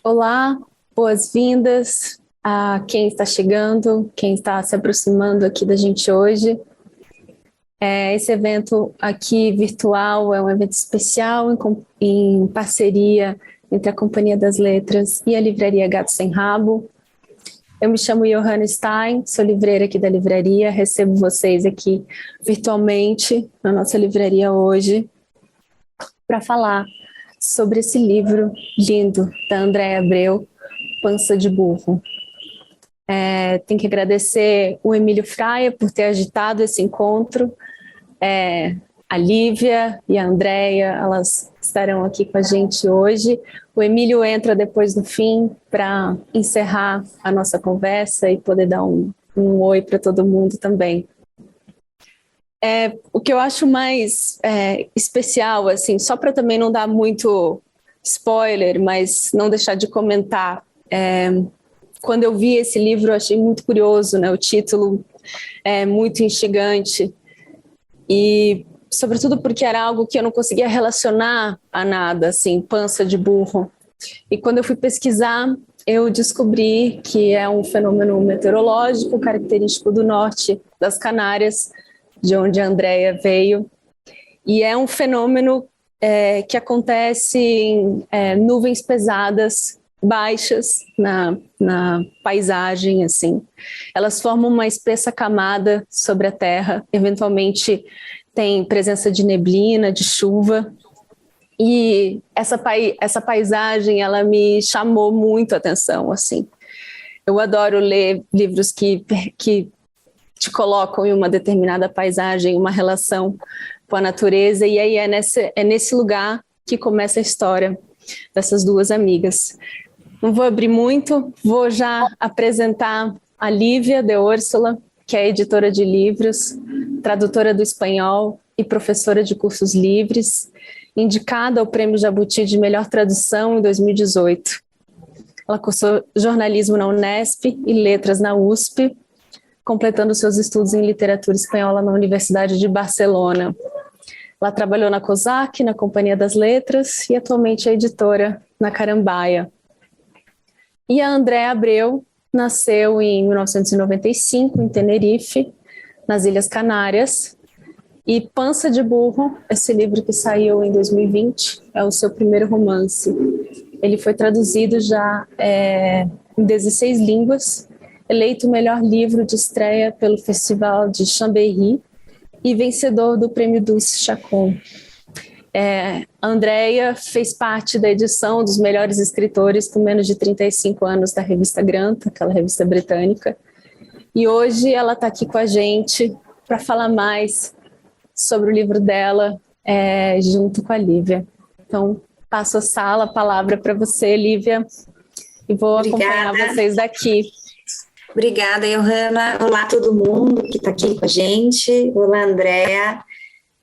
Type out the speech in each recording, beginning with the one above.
Olá, boas-vindas a quem está chegando, quem está se aproximando aqui da gente hoje. Esse evento aqui virtual é um evento especial em parceria entre a Companhia das Letras e a Livraria Gato Sem Rabo. Eu me chamo Johanna Stein, sou livreira aqui da livraria, recebo vocês aqui virtualmente na nossa livraria hoje para falar sobre esse livro lindo da Andréa Abreu, Pança de Burro. Tem que agradecer o Emílio Fraia por ter agitado esse encontro. A Lívia e a Andréia, elas estarão aqui com a gente hoje. O Emílio entra depois do fim para encerrar a nossa conversa e poder dar um oi para todo mundo também. O que eu acho mais especial, assim, só para também não dar muito spoiler, mas não deixar de comentar, quando eu vi esse livro eu achei muito curioso, né? O título é muito instigante e sobretudo porque era algo que eu não conseguia relacionar a nada, assim, pança de burro. E quando eu fui pesquisar, eu descobri que é um fenômeno meteorológico característico do norte das Canárias, de onde a Andréia veio, e é um fenômeno que acontece em nuvens pesadas, baixas na paisagem, assim. Elas formam uma espessa camada sobre a Terra, eventualmente tem presença de neblina, de chuva, e essa paisagem, ela me chamou muito a atenção, assim. Eu adoro ler livros que te colocam em uma determinada paisagem, uma relação com a natureza, e aí é nesse lugar que começa a história dessas duas amigas. Não vou abrir muito, vou já apresentar a Lívia de Úrsula, que é editora de livros, tradutora do espanhol e professora de cursos livres, indicada ao Prêmio Jabuti de Melhor Tradução em 2018. Ela cursou jornalismo na Unesp e letras na USP, completando seus estudos em literatura espanhola na Universidade de Barcelona. Ela trabalhou na COSAC, na Companhia das Letras, e atualmente é editora na Carambaia. E a Andréa Abreu nasceu em 1995, em Tenerife, nas Ilhas Canárias. E Pança de Burro, esse livro que saiu em 2020, é o seu primeiro romance. Ele foi traduzido já em 16 línguas, eleito o melhor livro de estreia pelo Festival de Chambéry e vencedor do Prêmio Dulce Chacon. A Andréia fez parte da edição dos melhores escritores com menos de 35 anos da revista Granta, aquela revista britânica, e hoje ela está aqui com a gente para falar mais sobre o livro dela, junto com a Lívia. Então, passo a palavra para você, Lívia, e vou acompanhar vocês daqui. Obrigada, Johanna. Olá, todo mundo que está aqui com a gente. Olá, Andréa.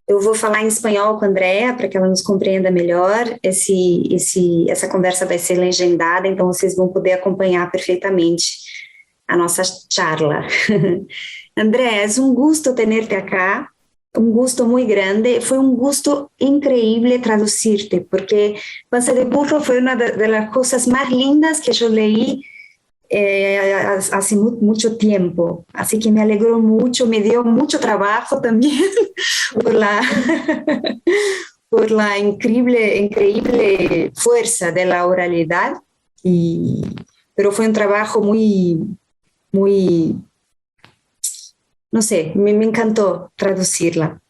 Eu vou falar em espanhol com a Andréa para que ela nos compreenda melhor. Essa conversa vai ser legendada, então vocês vão poder acompanhar perfeitamente a nossa charla. Andréa, é um gusto tenerte acá, un gusto muy grande. Fue un gusto increíble traducirte, porque Panza de Burro fue una de las cosas más lindas que yo leí hace mucho tiempo, así que me alegró mucho, me dio mucho trabajo también por la increíble fuerza de la oralidad, pero fue un trabajo muy, no sé, me encantó traducirla.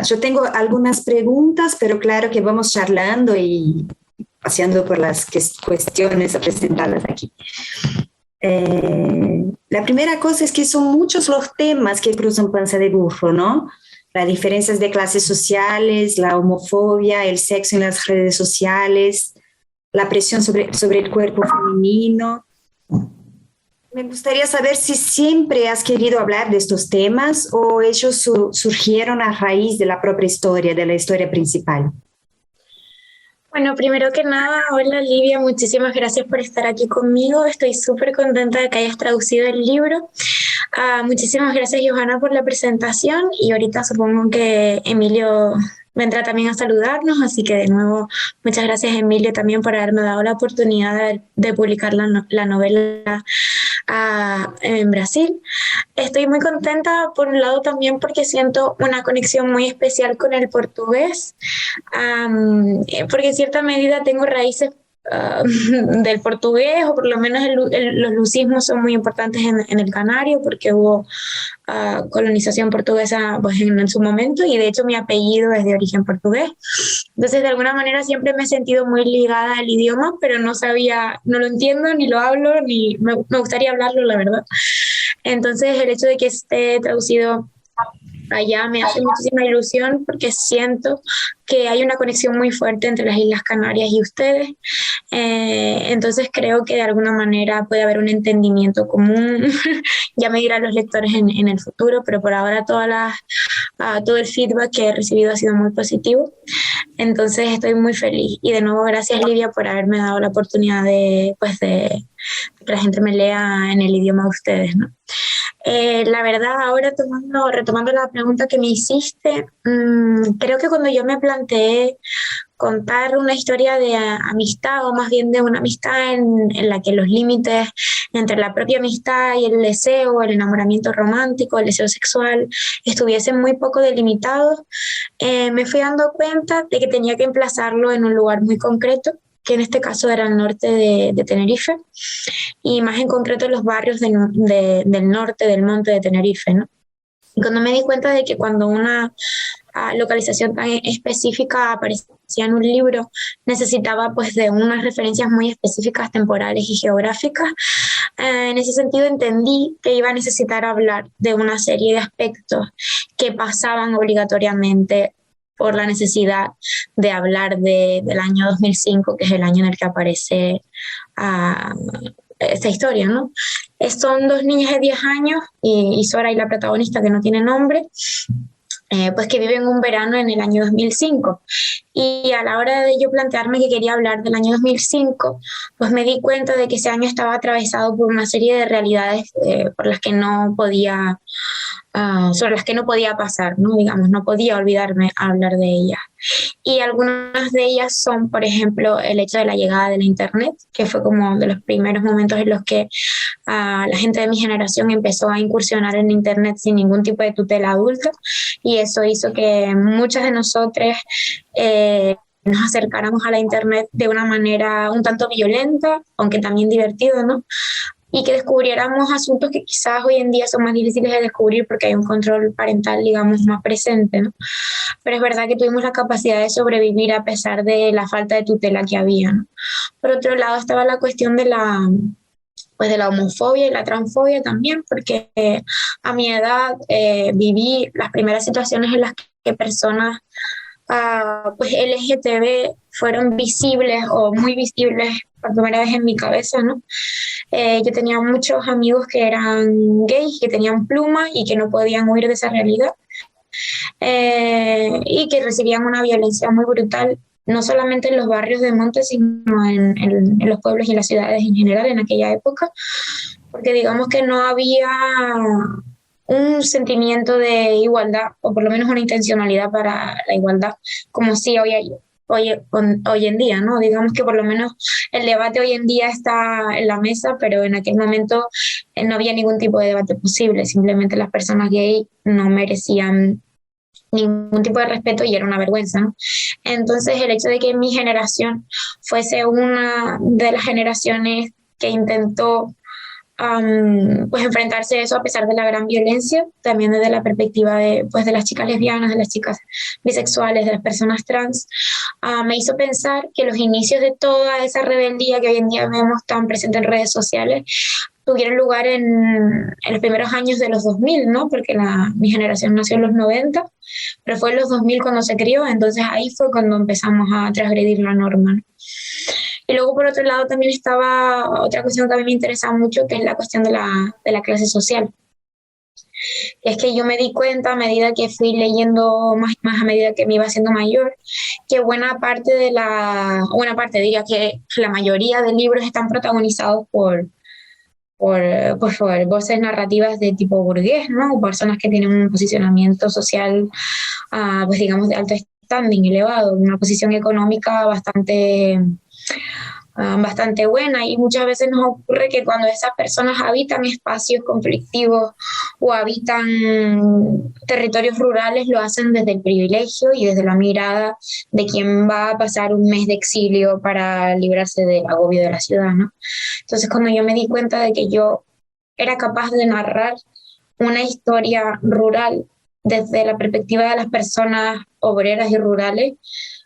Yo tengo algunas preguntas, pero claro que vamos charlando y paseando por las cuestiones presentadas aquí. La primera cosa es que son muchos los temas que cruzan Panza de Burro, ¿no? Las diferencias de clases sociales, la homofobia, el sexo en las redes sociales, la presión sobre el cuerpo femenino. Me gustaría saber si siempre has querido hablar de estos temas o ellos surgieron a raíz de la propia historia, de la historia principal. Bueno, primero que nada, hola Livia, muchísimas gracias por estar aquí conmigo. Estoy súper contenta de que hayas traducido el libro. Muchísimas gracias, Johanna, por la presentación. Y ahorita supongo que Emilio vendrá también a saludarnos, así que de nuevo muchas gracias Emilio también por haberme dado la oportunidad de publicar la novela en Brasil. Estoy muy contenta por un lado también porque siento una conexión muy especial con el portugués, porque en cierta medida tengo raíces del portugués, o por lo menos los lucismos son muy importantes en el Canario porque hubo colonización portuguesa pues, en su momento, y de hecho mi apellido es de origen portugués. Entonces de alguna manera siempre me he sentido muy ligada al idioma, pero no lo entiendo, ni lo hablo, ni me gustaría hablarlo, la verdad. Entonces el hecho de que esté traducido allá me hace muchísima ilusión porque siento que hay una conexión muy fuerte entre las Islas Canarias y ustedes. Entonces creo que de alguna manera puede haber un entendimiento común. Ya me dirán los lectores en el futuro, pero por ahora todo el feedback que he recibido ha sido muy positivo. Entonces estoy muy feliz. Y de nuevo gracias Livia por haberme dado la oportunidad de que la gente me lea en el idioma de ustedes, ¿no? La verdad, ahora retomando la pregunta que me hiciste, creo que cuando yo me planteé contar una historia de amistad, o más bien de una amistad en la que los límites entre la propia amistad y el deseo, el enamoramiento romántico, el deseo sexual, estuviesen muy poco delimitados, me fui dando cuenta de que tenía que emplazarlo en un lugar muy concreto, que en este caso era el norte de Tenerife, y más en concreto los barrios del norte del monte de Tenerife, ¿no? Y cuando me di cuenta de que cuando una localización tan específica aparecía en un libro, necesitaba pues de unas referencias muy específicas temporales y geográficas, en ese sentido entendí que iba a necesitar hablar de una serie de aspectos que pasaban obligatoriamente por la necesidad de hablar del año 2005, que es el año en el que aparece esta historia, ¿no? Son dos niñas de 10 años, y Sora y la protagonista, que no tiene nombre, pues que viven un verano en el año 2005. Y a la hora de yo plantearme que quería hablar del año 2005, pues me di cuenta de que ese año estaba atravesado por una serie de realidades por las que no podía sobre las que no podía pasar, ¿no? Digamos, no podía olvidarme hablar de ellas. Y algunas de ellas son, por ejemplo, el hecho de la llegada de la Internet, que fue como de los primeros momentos en los que la gente de mi generación empezó a incursionar en Internet sin ningún tipo de tutela adulta, y eso hizo que muchas de nosotras nos acercáramos a la Internet de una manera un tanto violenta, aunque también divertida, ¿no? Y que descubriéramos asuntos que quizás hoy en día son más difíciles de descubrir porque hay un control parental, digamos, más presente, ¿no? Pero es verdad que tuvimos la capacidad de sobrevivir a pesar de la falta de tutela que había, ¿no? Por otro lado estaba la cuestión de la homofobia y la transfobia también, porque a mi edad viví las primeras situaciones en las que personas pues LGTB fueron visibles o muy visibles por primera vez en mi cabeza, ¿no? Yo tenía muchos amigos que eran gays, que tenían plumas y que no podían huir de esa realidad, y que recibían una violencia muy brutal, no solamente en los barrios de monte, sino en los pueblos y las ciudades en general en aquella época, porque digamos que no había un sentimiento de igualdad, o por lo menos una intencionalidad para la igualdad, como sí hoy en día, ¿no? Digamos que por lo menos el debate hoy en día está en la mesa, pero en aquel momento no había ningún tipo de debate posible, simplemente las personas gay no merecían ningún tipo de respeto y era una vergüenza, ¿no? Entonces el hecho de que mi generación fuese una de las generaciones que intentó pues enfrentarse a eso a pesar de la gran violencia, también desde la perspectiva de las chicas lesbianas, de las chicas bisexuales, de las personas trans, me hizo pensar que los inicios de toda esa rebeldía que hoy en día vemos tan presente en redes sociales tuvieron lugar en los primeros años de los 2000, ¿no? Porque mi generación nació en los 90, pero fue en los 2000 cuando se crió, entonces ahí fue cuando empezamos a transgredir la norma, ¿no? Y luego, por otro lado, también estaba otra cuestión que a mí me interesa mucho, que es la cuestión de la clase social. Es que yo me di cuenta a medida que fui leyendo más a medida que me iba haciendo mayor, que buena parte, diría que la mayoría de libros están protagonizados por voces narrativas de tipo burgués, ¿no? Personas que tienen un posicionamiento social, pues digamos, de alto estatus, standing elevado, una posición económica bastante buena, y muchas veces nos ocurre que cuando esas personas habitan espacios conflictivos o habitan territorios rurales, lo hacen desde el privilegio y desde la mirada de quien va a pasar un mes de exilio para librarse del agobio de la ciudad, ¿no? Entonces, cuando yo me di cuenta de que yo era capaz de narrar una historia rural desde la perspectiva de las personas obreras y rurales,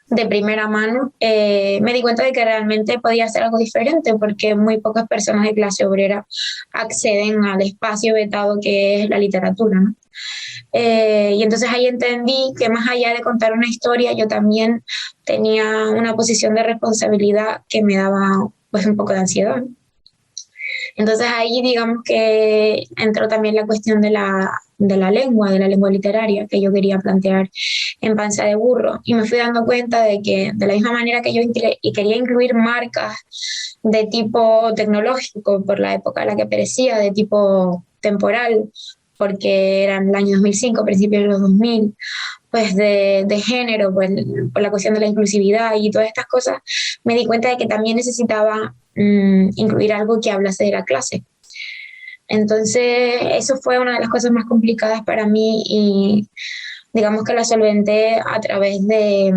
de primera mano, me di cuenta de que realmente podía hacer algo diferente, porque muy pocas personas de clase obrera acceden al espacio vetado que es la literatura, ¿no? Y entonces ahí entendí que más allá de contar una historia, yo también tenía una posición de responsabilidad que me daba pues un poco de ansiedad. Entonces ahí digamos que entró también la cuestión de la lengua literaria que yo quería plantear en Panza de Burro, y me fui dando cuenta de que de la misma manera que yo quería incluir marcas de tipo tecnológico por la época en la que perecía, de tipo temporal, porque eran el año 2005, principios de los 2000, pues de género, pues, por la cuestión de la inclusividad y todas estas cosas, me di cuenta de que también necesitaba incluir algo que hablase de la clase. Entonces, eso fue una de las cosas más complicadas para mí, y digamos que la solventé a través de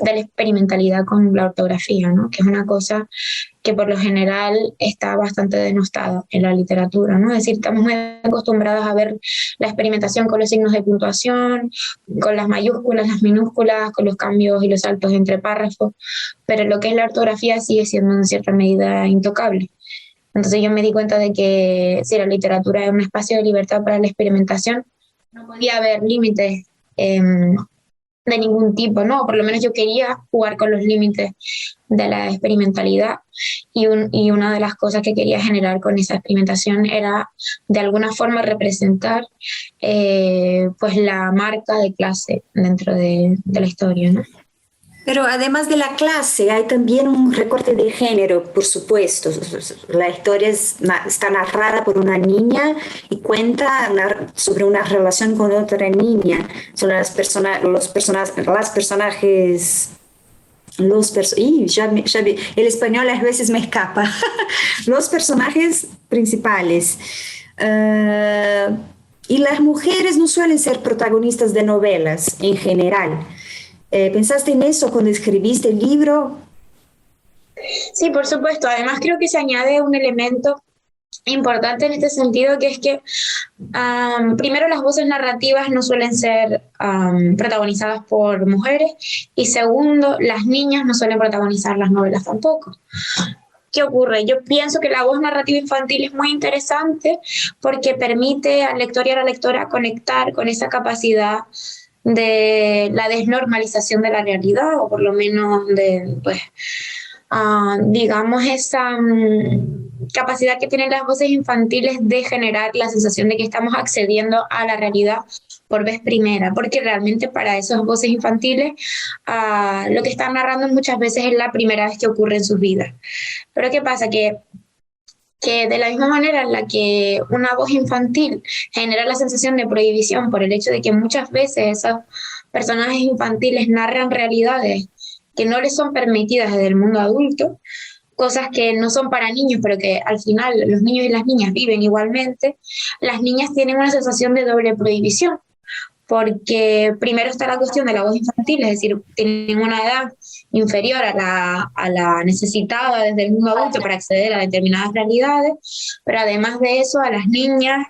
la experimentalidad con la ortografía, ¿no? Que es una cosa que por lo general está bastante denostada en la literatura, ¿no? Es decir, estamos muy acostumbrados a ver la experimentación con los signos de puntuación, con las mayúsculas, las minúsculas, con los cambios y los saltos entre párrafos, pero lo que es la ortografía sigue siendo en cierta medida intocable. Entonces yo me di cuenta de que si la literatura es un espacio de libertad para la experimentación, no podía haber límites de ningún tipo, ¿no? Por lo menos yo quería jugar con los límites de la experimentalidad, y una de las cosas que quería generar con esa experimentación era de alguna forma representar pues la marca de clase dentro de la historia, ¿no? Pero además de la clase, hay también un recorte de género, por supuesto. La historia está narrada por una niña y cuenta sobre una relación con otra niña. Son las personajes, el español a veces me escapa. Los personajes principales. Y las mujeres no suelen ser protagonistas de novelas en general. ¿Pensaste en eso cuando escribiste el libro? Sí, por supuesto. Además creo que se añade un elemento importante en este sentido, que es que primero las voces narrativas no suelen ser protagonizadas por mujeres, y segundo, las niñas no suelen protagonizar las novelas tampoco. ¿Qué ocurre? Yo pienso que la voz narrativa infantil es muy interesante porque permite al lector y a la lectora conectar con esa capacidad de la desnormalización de la realidad, o por lo menos de, pues, digamos, esa capacidad que tienen las voces infantiles de generar la sensación de que estamos accediendo a la realidad por vez primera, porque realmente para esas voces infantiles lo que están narrando muchas veces es la primera vez que ocurre en sus vidas. Pero ¿qué pasa? Que de la misma manera en la que una voz infantil genera la sensación de prohibición por el hecho de que muchas veces esos personajes infantiles narran realidades que no les son permitidas desde el mundo adulto, cosas que no son para niños, pero que al final los niños y las niñas viven igualmente, las niñas tienen una sensación de doble prohibición, porque primero está la cuestión de la voz infantil, es decir, tienen una edad inferior a la necesitada desde el mundo adulto para acceder a determinadas realidades, pero además de eso a las niñas,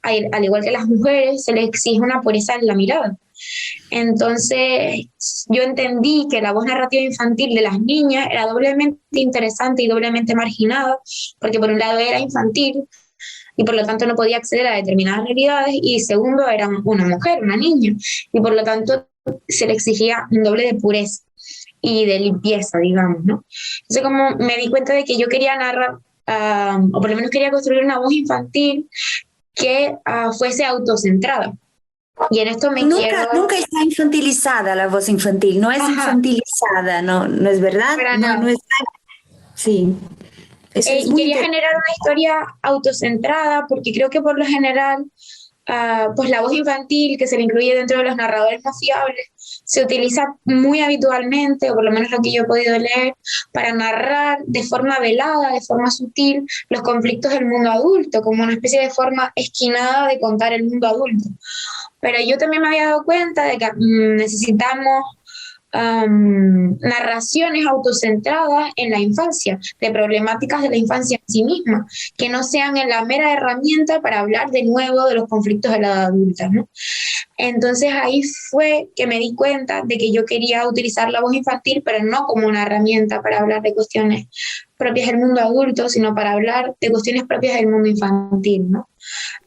al igual que a las mujeres, se les exige una pureza en la mirada. Entonces yo entendí que la voz narrativa infantil de las niñas era doblemente interesante y doblemente marginada, porque por un lado era infantil y por lo tanto no podía acceder a determinadas realidades, y segundo era una mujer, una niña, y por lo tanto se le exigía un doble de pureza y de limpieza, digamos, ¿no? Entonces como me di cuenta de que yo quería narrar, o por lo menos quería construir una voz infantil que fuese autocentrada. Y en esto Nunca está infantilizada la voz infantil, no es infantilizada, no es verdad. No es. Sí. Quería generar una historia autocentrada, porque creo que por lo general pues la voz infantil, que se le incluye dentro de los narradores más fiables, se utiliza muy habitualmente, o por lo menos lo que yo he podido leer, para narrar de forma velada, de forma sutil, los conflictos del mundo adulto, como una especie de forma esquinada de contar el mundo adulto. Pero yo también me había dado cuenta de que necesitamos narraciones autocentradas en la infancia, de problemáticas de la infancia en sí misma, que no sean en la mera herramienta para hablar de nuevo de los conflictos de la edad adulta, ¿no? Entonces ahí fue que me di cuenta de que yo quería utilizar la voz infantil, pero no como una herramienta para hablar de cuestiones propias del mundo adulto, sino para hablar de cuestiones propias del mundo infantil, ¿no?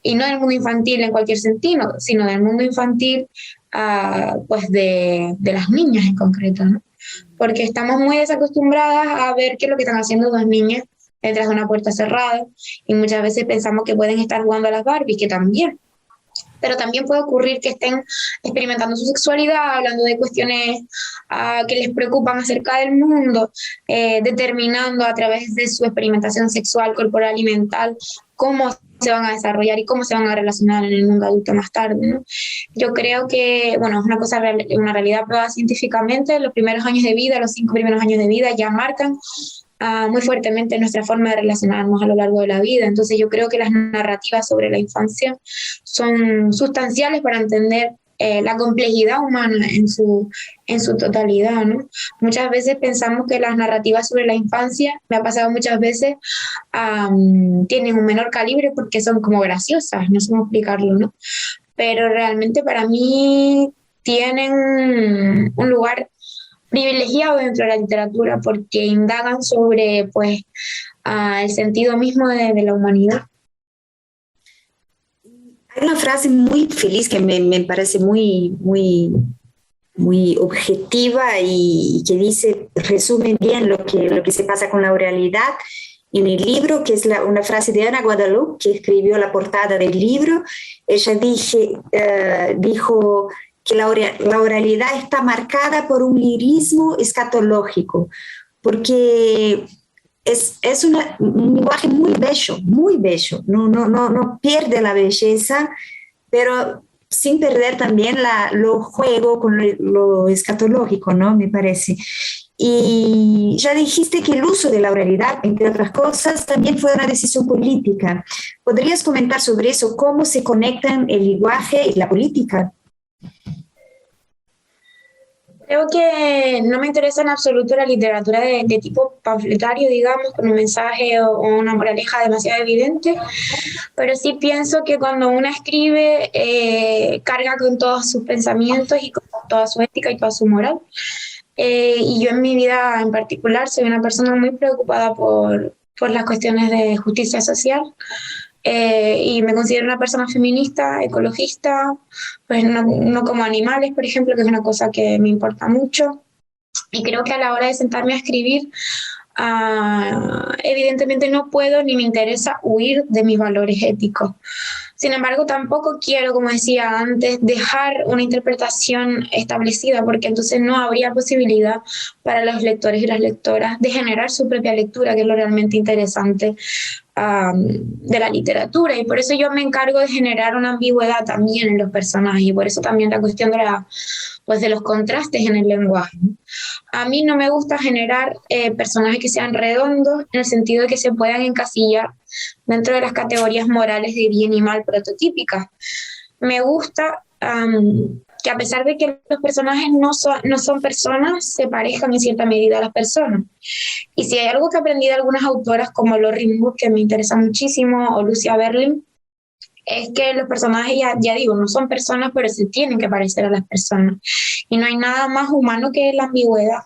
Y no del mundo infantil en cualquier sentido, sino del mundo infantil pues de las niñas en concreto, ¿no? Porque estamos muy desacostumbradas a ver qué es lo que están haciendo dos niñas detrás de una puerta cerrada, y muchas veces pensamos que pueden estar jugando a las Barbies, que también, pero también puede ocurrir que estén experimentando su sexualidad, hablando de cuestiones que les preocupan acerca del mundo, determinando a través de su experimentación sexual, corporal y mental cómo se van a desarrollar y cómo se van a relacionar en el mundo adulto más tarde, ¿no? Yo creo que, bueno, es una realidad probada científicamente. Los primeros años de vida, los 5 primeros años de vida ya marcan muy fuertemente nuestra forma de relacionarnos a lo largo de la vida. Entonces yo creo que las narrativas sobre la infancia son sustanciales para entender la complejidad humana en su totalidad, ¿no? Muchas veces pensamos que las narrativas sobre la infancia, me ha pasado muchas veces, tienen un menor calibre porque son como graciosas, no sé cómo explicarlo, ¿no? Pero realmente para mí tienen un lugar privilegiado dentro de la literatura porque indagan sobre pues el sentido mismo de la humanidad. Hay una frase muy feliz que me parece muy objetiva y que dice, resume bien lo que se pasa con la oralidad en el libro, que es una frase de Ana Guadalupe, que escribió la portada del libro. Ella dijo que la oralidad está marcada por un lirismo escatológico, porque es un lenguaje muy bello, no pierde la belleza, pero sin perder también lo juego con lo escatológico, ¿no? Me parece. Y ya dijiste que el uso de la oralidad, entre otras cosas, también fue una decisión política. ¿Podrías comentar sobre eso? ¿Cómo se conectan el lenguaje y la política? Creo que no me interesa en absoluto la literatura de tipo panfletario, digamos, con un mensaje o una moraleja demasiado evidente, pero sí pienso que cuando una escribe, carga con todos sus pensamientos y con toda su ética y toda su moral. Y yo en mi vida en particular soy una persona muy preocupada por las cuestiones de justicia social. Y me considero una persona feminista, ecologista, pues no como animales, por ejemplo, que es una cosa que me importa mucho. Y creo que a la hora de sentarme a escribir, evidentemente no puedo ni me interesa huir de mis valores éticos. Sin embargo, tampoco quiero, como decía antes, dejar una interpretación establecida, porque entonces no habría posibilidad para los lectores y las lectoras de generar su propia lectura, que es lo realmente interesante de la literatura. Y por eso yo me encargo de generar una ambigüedad también en los personajes, y por eso también la cuestión de los contrastes en el lenguaje. A mí no me gusta generar personajes que sean redondos, en el sentido de que se puedan encasillar dentro de las categorías morales de bien y mal prototípicas. Me gusta que a pesar de que los personajes no son personas, se parezcan en cierta medida a las personas. Y si hay algo que aprendí de algunas autoras como Lorraine Wood, que me interesa muchísimo, o Lucia Berling, es que los personajes, ya digo, no son personas, pero se tienen que parecer a las personas. Y no hay nada más humano que la ambigüedad.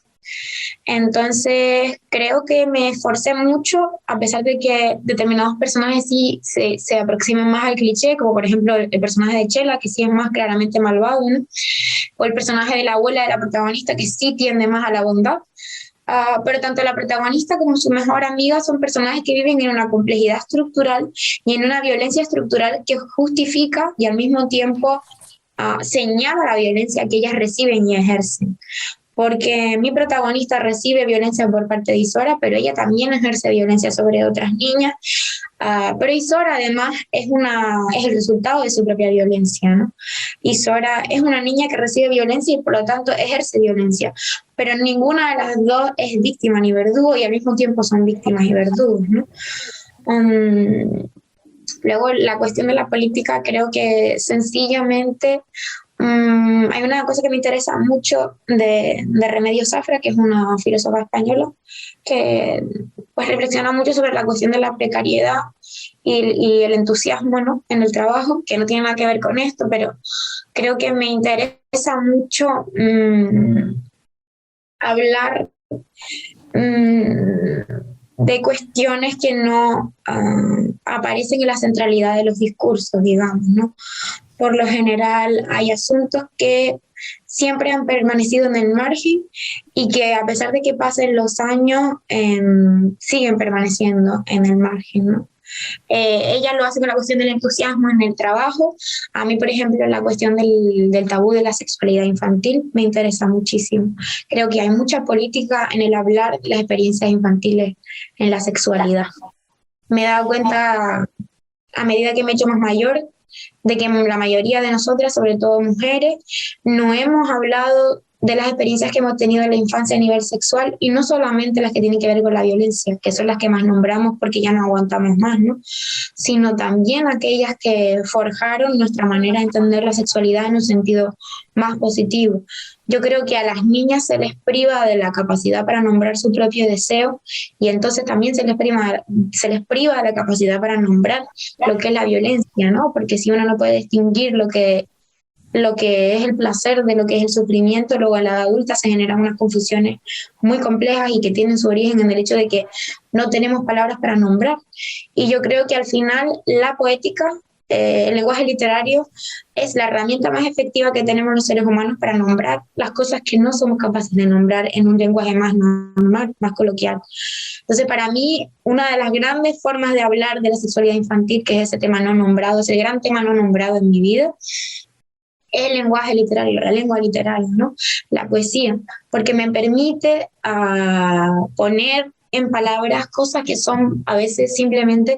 Entonces, creo que me esforcé mucho, a pesar de que determinados personajes sí se aproximan más al cliché, como por ejemplo el personaje de Chela, que sí es más claramente malvado, ¿no? O el personaje de la abuela de la protagonista, que sí tiende más a la bondad. Pero tanto la protagonista como su mejor amiga son personajes que viven en una complejidad estructural y en una violencia estructural que justifica y al mismo tiempo señala la violencia que ellas reciben y ejercen. porque mi protagonista recibe violencia por parte de Isora, pero ella también ejerce violencia sobre otras niñas. Pero Isora además es el resultado de su propia violencia, ¿no? Isora es una niña que recibe violencia y por lo tanto ejerce violencia, pero ninguna de las dos es víctima ni verdugo y al mismo tiempo son víctimas y verdugos, ¿no? Luego la cuestión de la política, creo que sencillamente hay una cosa que me interesa mucho de Remedios Zafra, que es una filósofa española, que pues reflexiona mucho sobre la cuestión de la precariedad y el entusiasmo, ¿no?, en el trabajo, que no tiene nada que ver con esto, pero creo que me interesa mucho hablar de cuestiones que no aparecen en la centralidad de los discursos, digamos, ¿no? Por lo general hay asuntos que siempre han permanecido en el margen y que a pesar de que pasen los años siguen permaneciendo en el margen, ¿no? Ella lo hace con la cuestión del entusiasmo en el trabajo. A mí, por ejemplo, la cuestión del tabú de la sexualidad infantil me interesa muchísimo. Creo que hay mucha política en el hablar de las experiencias infantiles en la sexualidad. Me he dado cuenta, a medida que me he hecho más mayor, de que la mayoría de nosotras, sobre todo mujeres, no hemos hablado de las experiencias que hemos tenido en la infancia a nivel sexual, y no solamente las que tienen que ver con la violencia, que son las que más nombramos porque ya no aguantamos más, ¿no?, sino también aquellas que forjaron nuestra manera de entender la sexualidad en un sentido más positivo. Yo creo que a las niñas se les priva de la capacidad para nombrar su propio deseo, y entonces también se les priva de la capacidad para nombrar lo que es la violencia, ¿no? Porque si uno no puede distinguir lo que es el placer de lo que es el sufrimiento, luego en la edad adulta se generan unas confusiones muy complejas y que tienen su origen en el hecho de que no tenemos palabras para nombrar. Y yo creo que al final la poética, el lenguaje literario, es la herramienta más efectiva que tenemos los seres humanos para nombrar las cosas que no somos capaces de nombrar en un lenguaje más normal, más coloquial. Entonces, para mí, una de las grandes formas de hablar de la sexualidad infantil, que es ese tema no nombrado, es el gran tema no nombrado en mi vida, el lenguaje literario, la lengua literaria, ¿no?, la poesía, porque me permite poner en palabras cosas que son a veces simplemente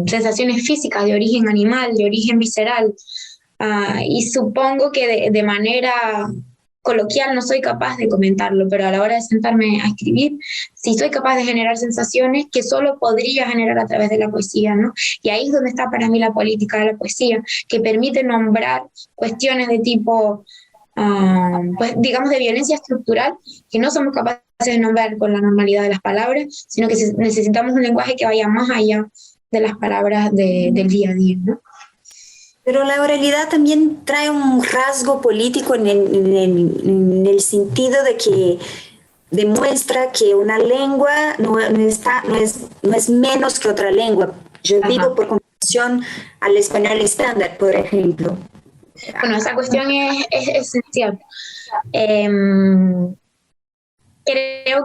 sensaciones físicas de origen animal, de origen visceral, y supongo que de manera coloquial no soy capaz de comentarlo, pero a la hora de sentarme a escribir, sí soy capaz de generar sensaciones que solo podría generar a través de la poesía, ¿no? Y ahí es donde está para mí la política de la poesía, que permite nombrar cuestiones de tipo, pues digamos, de violencia estructural, que no somos capaces de nombrar con la normalidad de las palabras, sino que necesitamos un lenguaje que vaya más allá de las palabras del día a día, ¿no? Pero la oralidad también trae un rasgo político en el sentido de que demuestra que una lengua no es menos que otra lengua. Yo digo por comparación al español estándar, por ejemplo. Bueno, esa cuestión es esencial. Creo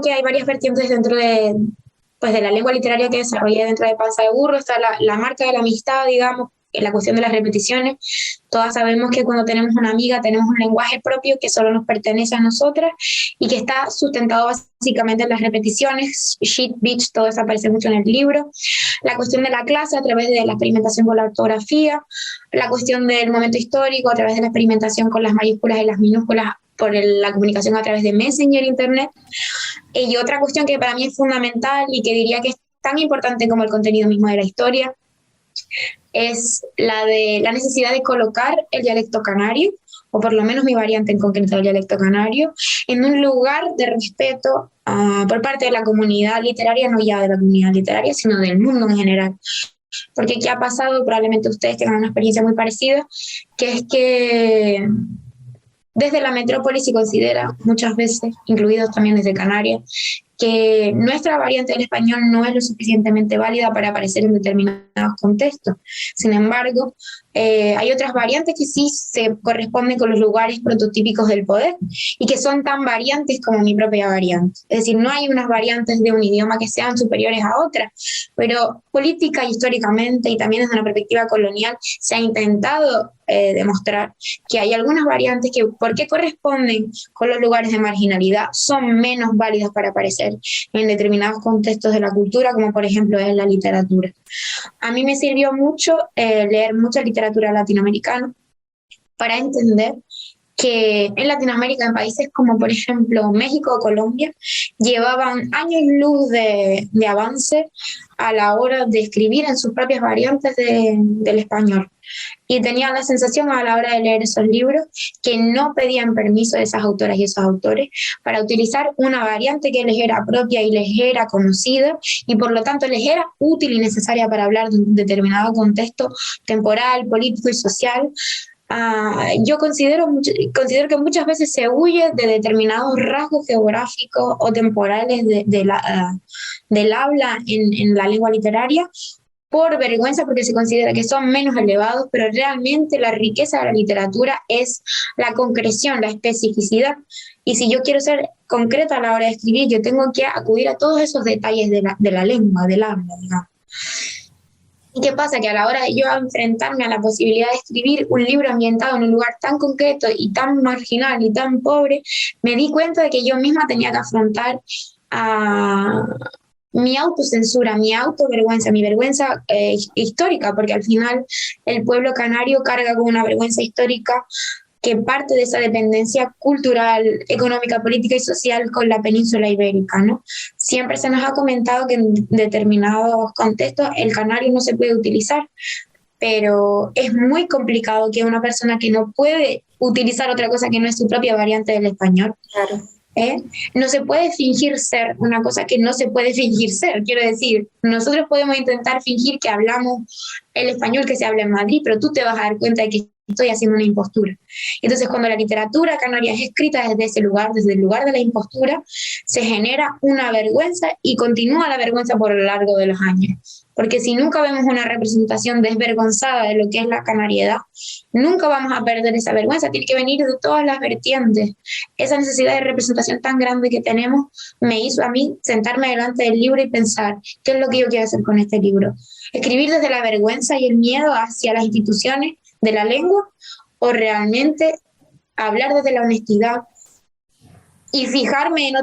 que hay varias vertientes dentro de la lengua literaria que desarrollé dentro de Panza de Burro. Está la marca de la amistad, digamos, la cuestión de las repeticiones. Todas sabemos que cuando tenemos una amiga tenemos un lenguaje propio que solo nos pertenece a nosotras y que está sustentado básicamente en las repeticiones. Shit, bitch, todo eso aparece mucho en el libro. La cuestión de la clase a través de la experimentación con la ortografía. La cuestión del momento histórico a través de la experimentación con las mayúsculas y las minúsculas por la comunicación a través de Messenger, Internet. Y otra cuestión que para mí es fundamental y que diría que es tan importante como el contenido mismo de la historia es la de la necesidad de colocar el dialecto canario, o por lo menos mi variante en concreto del dialecto canario, en un lugar de respeto por parte de la comunidad literaria, no ya de la comunidad literaria, sino del mundo en general. Porque ¿qué ha pasado? Probablemente ustedes tengan una experiencia muy parecida, que es que desde la metrópoli se considera muchas veces, incluidos también desde Canarias, que nuestra variante del español no es lo suficientemente válida para aparecer en determinados contextos. Sin embargo, hay otras variantes que sí se corresponden con los lugares prototípicos del poder y que son tan variantes como mi propia variante. Es decir, no hay unas variantes de un idioma que sean superiores a otras, pero política y históricamente y también desde una perspectiva colonial se ha intentado demostrar que hay algunas variantes que, porque corresponden con los lugares de marginalidad, son menos válidas para aparecer en determinados contextos de la cultura, como por ejemplo es la literatura. A mí me sirvió mucho leer mucha literatura latinoamericana para entender que en Latinoamérica, en países como por ejemplo México o Colombia, llevaban años luz de avance a la hora de escribir en sus propias variantes del español. Y tenía la sensación a la hora de leer esos libros que no pedían permiso de esas autoras y esos autores para utilizar una variante que les era propia y les era conocida y por lo tanto les era útil y necesaria para hablar de un determinado contexto temporal, político y social. Yo considero que muchas veces se huye de determinados rasgos geográficos o temporales del habla en la lengua literaria por vergüenza, porque se considera que son menos elevados, pero realmente la riqueza de la literatura es la concreción, la especificidad. Y si yo quiero ser concreta a la hora de escribir, yo tengo que acudir a todos esos detalles de la lengua, del habla, digamos. ¿Y qué pasa? Que a la hora de yo enfrentarme a la posibilidad de escribir un libro ambientado en un lugar tan concreto y tan marginal y tan pobre, me di cuenta de que yo misma tenía que afrontar mi autocensura, mi autovergüenza, mi vergüenza histórica, porque al final el pueblo canario carga con una vergüenza histórica que parte de esa dependencia cultural, económica, política y social con la península ibérica, ¿no? Siempre se nos ha comentado que en determinados contextos el canario no se puede utilizar, pero es muy complicado que una persona que no puede utilizar otra cosa que no es su propia variante del español, Claro. No se puede fingir ser una cosa que no se puede fingir ser. Quiero decir, nosotros podemos intentar fingir que hablamos el español que se habla en Madrid, pero tú te vas a dar cuenta de que estoy haciendo una impostura. Entonces, cuando la literatura canaria es escrita desde ese lugar, desde el lugar de la impostura, se genera una vergüenza y continúa la vergüenza por lo largo de los años. Porque si nunca vemos una representación desvergonzada de lo que es la canariedad, nunca vamos a perder esa vergüenza. Tiene que venir de todas las vertientes. Esa necesidad de representación tan grande que tenemos me hizo a mí sentarme delante del libro y pensar, ¿qué es lo que yo quiero hacer con este libro? ¿Escribir desde la vergüenza y el miedo hacia las instituciones de la lengua o realmente hablar desde la honestidad y fijarme en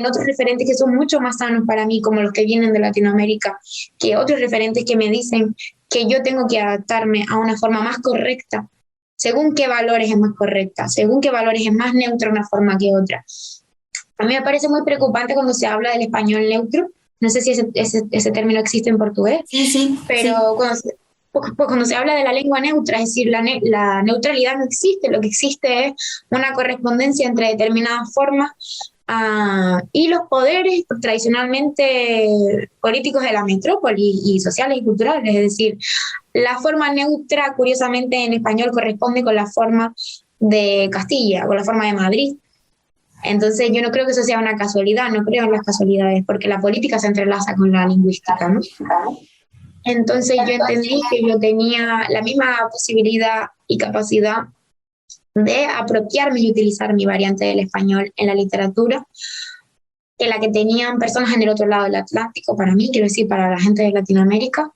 otros referentes que son mucho más sanos para mí, como los que vienen de Latinoamérica, que otros referentes que me dicen que yo tengo que adaptarme a una forma más correcta, según qué valores es más correcta, según qué valores es más neutra una forma que otra. A mí me parece muy preocupante cuando se habla del español neutro, no sé si ese término existe en portugués, Sí, pero sí. cuando se habla de la lengua neutra, es decir, la neutralidad no existe, lo que existe es una correspondencia entre determinadas formas y los poderes tradicionalmente políticos de la metrópoli y sociales y culturales. Es decir, la forma neutra, curiosamente en español, corresponde con la forma de Castilla, con la forma de Madrid. Entonces yo no creo que eso sea una casualidad, no creo en las casualidades, porque la política se entrelaza con la lingüística, ¿no? Entonces yo entendí que yo tenía la misma posibilidad y capacidad de apropiarme y utilizar mi variante del español en la literatura que la que tenían personas en el otro lado del Atlántico, para mí, quiero decir, para la gente de Latinoamérica,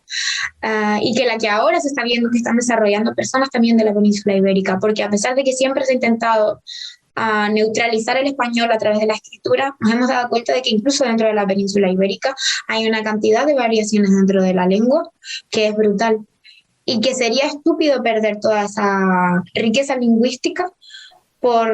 y que la que ahora se está viendo que están desarrollando personas también de la península ibérica, porque a pesar de que siempre se ha intentado neutralizar el español a través de la escritura, nos hemos dado cuenta de que incluso dentro de la península ibérica hay una cantidad de variaciones dentro de la lengua que es brutal y que sería estúpido perder toda esa riqueza lingüística por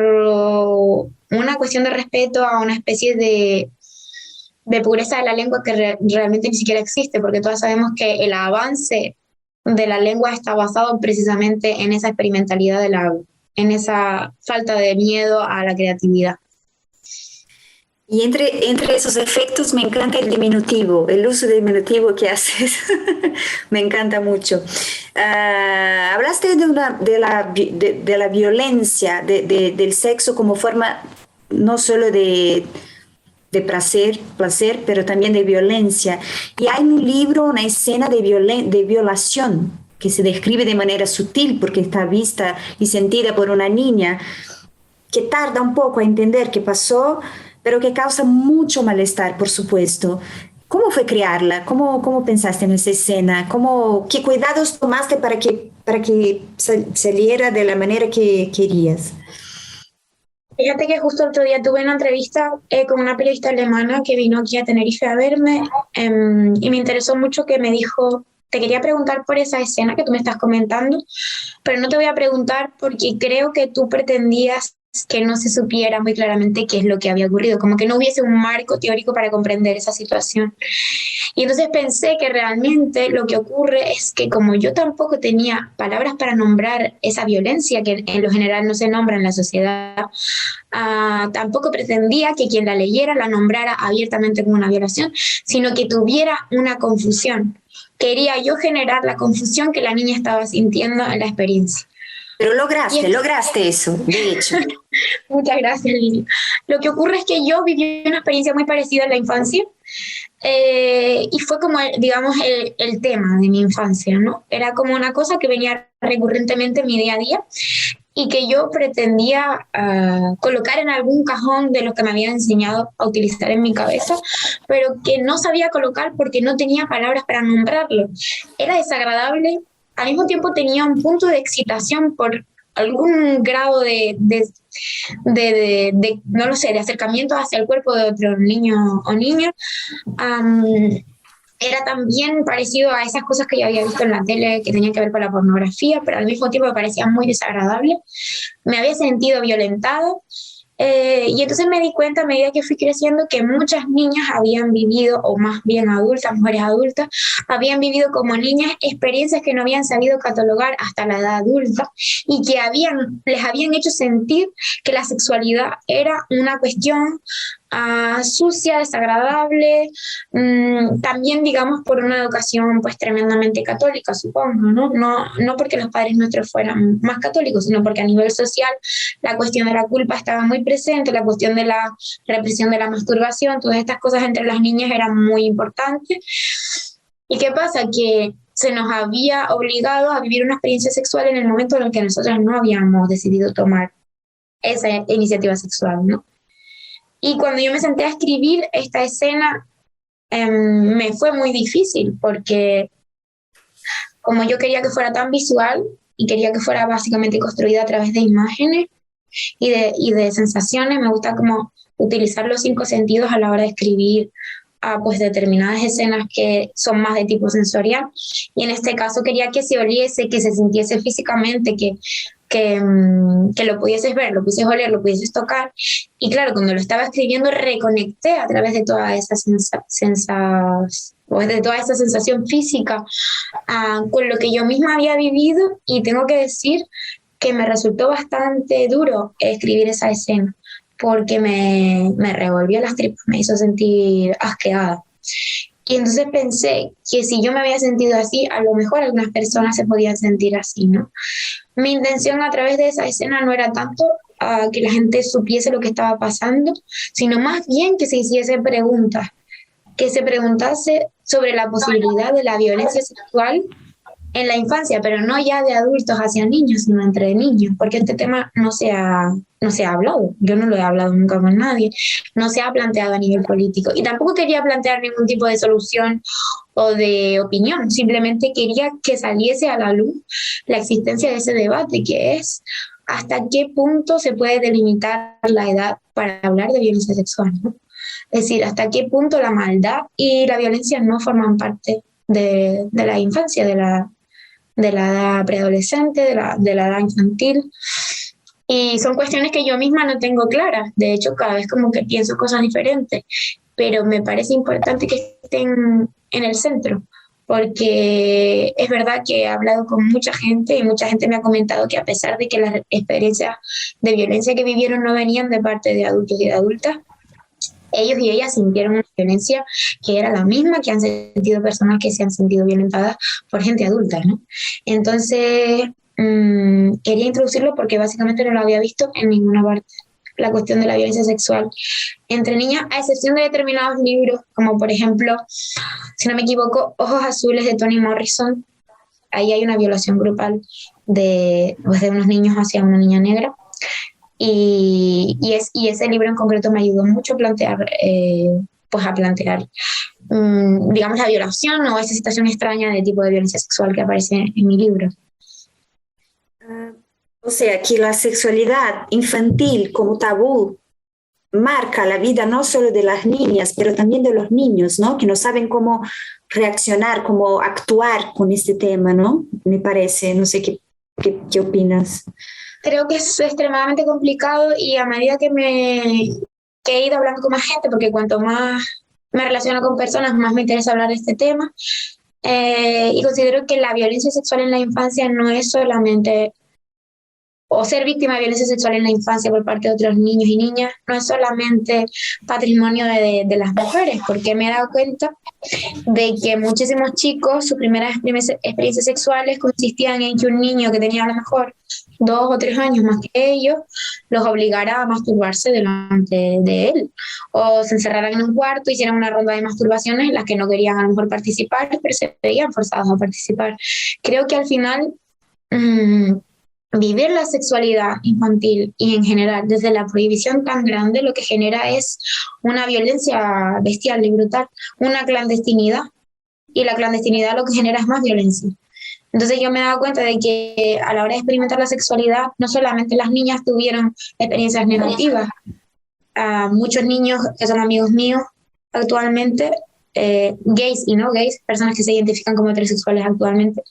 una cuestión de respeto a una especie de pureza de la lengua que realmente ni siquiera existe, porque todos sabemos que el avance de la lengua está basado precisamente en esa experimentalidad en esa falta de miedo a la creatividad. Y entre esos efectos me encanta el diminutivo, el uso del diminutivo que haces, me encanta mucho. Hablaste de la violencia del sexo como forma no solo de de placer, pero también de violencia. Y hay en un libro una escena de violación que se describe de manera sutil porque está vista y sentida por una niña que tarda un poco a entender qué pasó, pero que causa mucho malestar, por supuesto. ¿Cómo fue crearla? ¿Cómo pensaste en esa escena? ¿Qué cuidados tomaste para que saliera de la manera que querías? Fíjate que justo el otro día tuve una entrevista con una periodista alemana que vino aquí a Tenerife a verme y me interesó mucho que me dijo, te quería preguntar por esa escena que tú me estás comentando, pero no te voy a preguntar porque creo que tú pretendías que no se supiera muy claramente qué es lo que había ocurrido, como que no hubiese un marco teórico para comprender esa situación. Y entonces pensé que realmente lo que ocurre es que como yo tampoco tenía palabras para nombrar esa violencia que en lo general no se nombra en la sociedad, tampoco pretendía que quien la leyera la nombrara abiertamente como una violación, sino que tuviera una confusión. Quería yo generar la confusión que la niña estaba sintiendo en la experiencia. Pero lograste eso, de hecho. Muchas gracias, Lili. Lo que ocurre es que yo viví una experiencia muy parecida en la infancia y fue como, digamos, el tema de mi infancia, ¿no? Era como una cosa que venía recurrentemente en mi día a día y que yo pretendía colocar en algún cajón de los que me habían enseñado a utilizar en mi cabeza, pero que no sabía colocar porque no tenía palabras para nombrarlo. Era desagradable, al mismo tiempo tenía un punto de excitación por algún grado no lo sé, de acercamiento hacia el cuerpo de otro niño o niña. Era también parecido a esas cosas que yo había visto en la tele que tenían que ver con la pornografía, pero al mismo tiempo me parecía muy desagradable. Me había sentido violentada. Y entonces me di cuenta a medida que fui creciendo que muchas niñas habían vivido, o más bien adultas, mujeres adultas, habían vivido como niñas experiencias que no habían sabido catalogar hasta la edad adulta y que les habían hecho sentir que la sexualidad era una cuestión sucia, desagradable, también digamos por una educación pues tremendamente católica, supongo, ¿no? No porque los padres nuestros fueran más católicos, sino porque a nivel social la cuestión de la culpa estaba muy presente, la cuestión de la represión de la masturbación, todas estas cosas entre las niñas eran muy importantes. ¿Y qué pasa? Que se nos había obligado a vivir una experiencia sexual en el momento en el que nosotros no habíamos decidido tomar esa iniciativa sexual, ¿no? Y cuando yo me senté a escribir esta escena, me fue muy difícil porque como yo quería que fuera tan visual y quería que fuera básicamente construida a través de imágenes y de sensaciones, me gusta como utilizar los 5 sentidos a la hora de escribir pues determinadas escenas que son más de tipo sensorial. Y en este caso quería que se oliese, que se sintiese físicamente, que lo pudieses ver, lo pudieses oler, lo pudieses tocar. Y claro, cuando lo estaba escribiendo reconecté a través de toda esa de toda esa sensación física con lo que yo misma había vivido, y tengo que decir que me resultó bastante duro escribir esa escena porque me revolvió las tripas, me hizo sentir asqueada. Y entonces pensé que si yo me había sentido así, a lo mejor algunas personas se podían sentir así, ¿no? Mi intención a través de esa escena no era tanto que la gente supiese lo que estaba pasando, sino más bien que se hiciese preguntas, que se preguntase sobre la posibilidad de la violencia sexual en la infancia, pero no ya de adultos hacia niños, sino entre niños, porque este tema no se ha hablado. Yo no lo he hablado nunca con nadie, no se ha planteado a nivel político y tampoco quería plantear ningún tipo de solución o de opinión, simplemente quería que saliese a la luz la existencia de ese debate, que es hasta qué punto se puede delimitar la edad para hablar de violencia sexual, ¿no? Es decir, hasta qué punto la maldad y la violencia no forman parte de la infancia, de la edad preadolescente, de la edad infantil. Y son cuestiones que yo misma no tengo claras. De hecho, cada vez como que pienso cosas diferentes, pero me parece importante que estén en el centro, porque es verdad que he hablado con mucha gente y mucha gente me ha comentado que a pesar de que las experiencias de violencia que vivieron no venían de parte de adultos y de adultas, ellos y ellas sintieron una violencia que era la misma que han sentido personas que se han sentido violentadas por gente adulta, ¿no? Entonces, quería introducirlo porque básicamente no lo había visto en ninguna parte. la cuestión de la violencia sexual entre niñas, a excepción de determinados libros, como por ejemplo, si no me equivoco, Ojos Azules de Toni Morrison. Ahí hay una violación grupal de unos niños hacia una niña negra. Y ese libro en concreto me ayudó mucho a plantear, digamos, la violación o esa situación extraña de tipo de violencia sexual que aparece en mi libro. O sea, que la sexualidad infantil como tabú marca la vida no solo de las niñas, pero también de los niños, ¿no? Que no saben cómo reaccionar, cómo actuar con este tema, ¿no? Me parece, no sé qué opinas. Creo que es extremadamente complicado y a medida que he ido hablando con más gente, porque cuanto más me relaciono con personas, más me interesa hablar de este tema, y considero que la violencia sexual en la infancia no es solamente, o ser víctima de violencia sexual en la infancia por parte de otros niños y niñas, no es solamente patrimonio de las mujeres, porque me he dado cuenta de que muchísimos chicos, sus primeras experiencias sexuales consistían en que un niño que tenía a lo mejor 2 o 3 años más que ellos, los obligara a masturbarse delante de él, o se encerraran en un cuarto, hicieran una ronda de masturbaciones en las que no querían a lo mejor participar, pero se veían forzados a participar. Creo que al final vivir la sexualidad infantil y en general desde la prohibición tan grande lo que genera es una violencia bestial y brutal, una clandestinidad, y la clandestinidad lo que genera es más violencia. Entonces yo me he dado cuenta de que a la hora de experimentar la sexualidad no solamente las niñas tuvieron experiencias negativas, muchos niños que son amigos míos actualmente, gays y no gays, personas que se identifican como heterosexuales actualmente,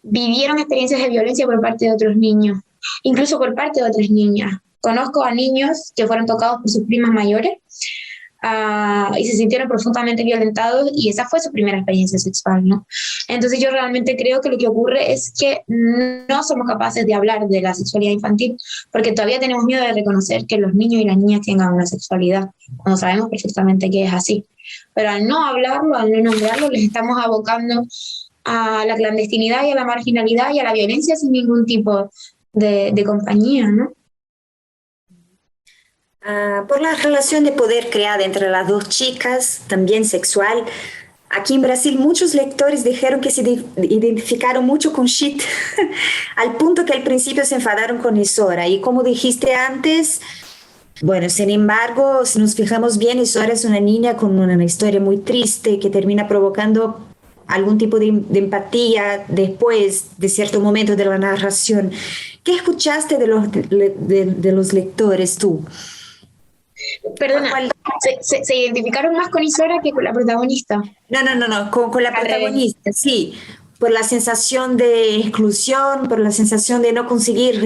vivieron experiencias de violencia por parte de otros niños, incluso por parte de otras niñas. Conozco a niños que fueron tocados por sus primas mayores y se sintieron profundamente violentados y esa fue su primera experiencia sexual, ¿no? Entonces yo realmente creo que lo que ocurre es que no somos capaces de hablar de la sexualidad infantil porque todavía tenemos miedo de reconocer que los niños y las niñas tengan una sexualidad, cuando sabemos perfectamente que es así. Pero al no hablarlo, al no nombrarlo, les estamos abocando a la clandestinidad y a la marginalidad y a la violencia sin ningún tipo de compañía, ¿no? Por la relación de poder creada entre las dos chicas, también sexual, aquí en Brasil muchos lectores dijeron que se identificaron mucho con Shit, al punto que al principio se enfadaron con Isora. Y como dijiste antes, bueno, sin embargo, si nos fijamos bien, Isora es una niña con una historia muy triste que termina provocando algún tipo de empatía después de cierto momento de la narración. ¿Qué escuchaste de los lectores tú? Perdona, ¿se identificaron más con Isora que con la protagonista? No, con la protagonista, sí. Por la sensación de exclusión, por la sensación de no conseguir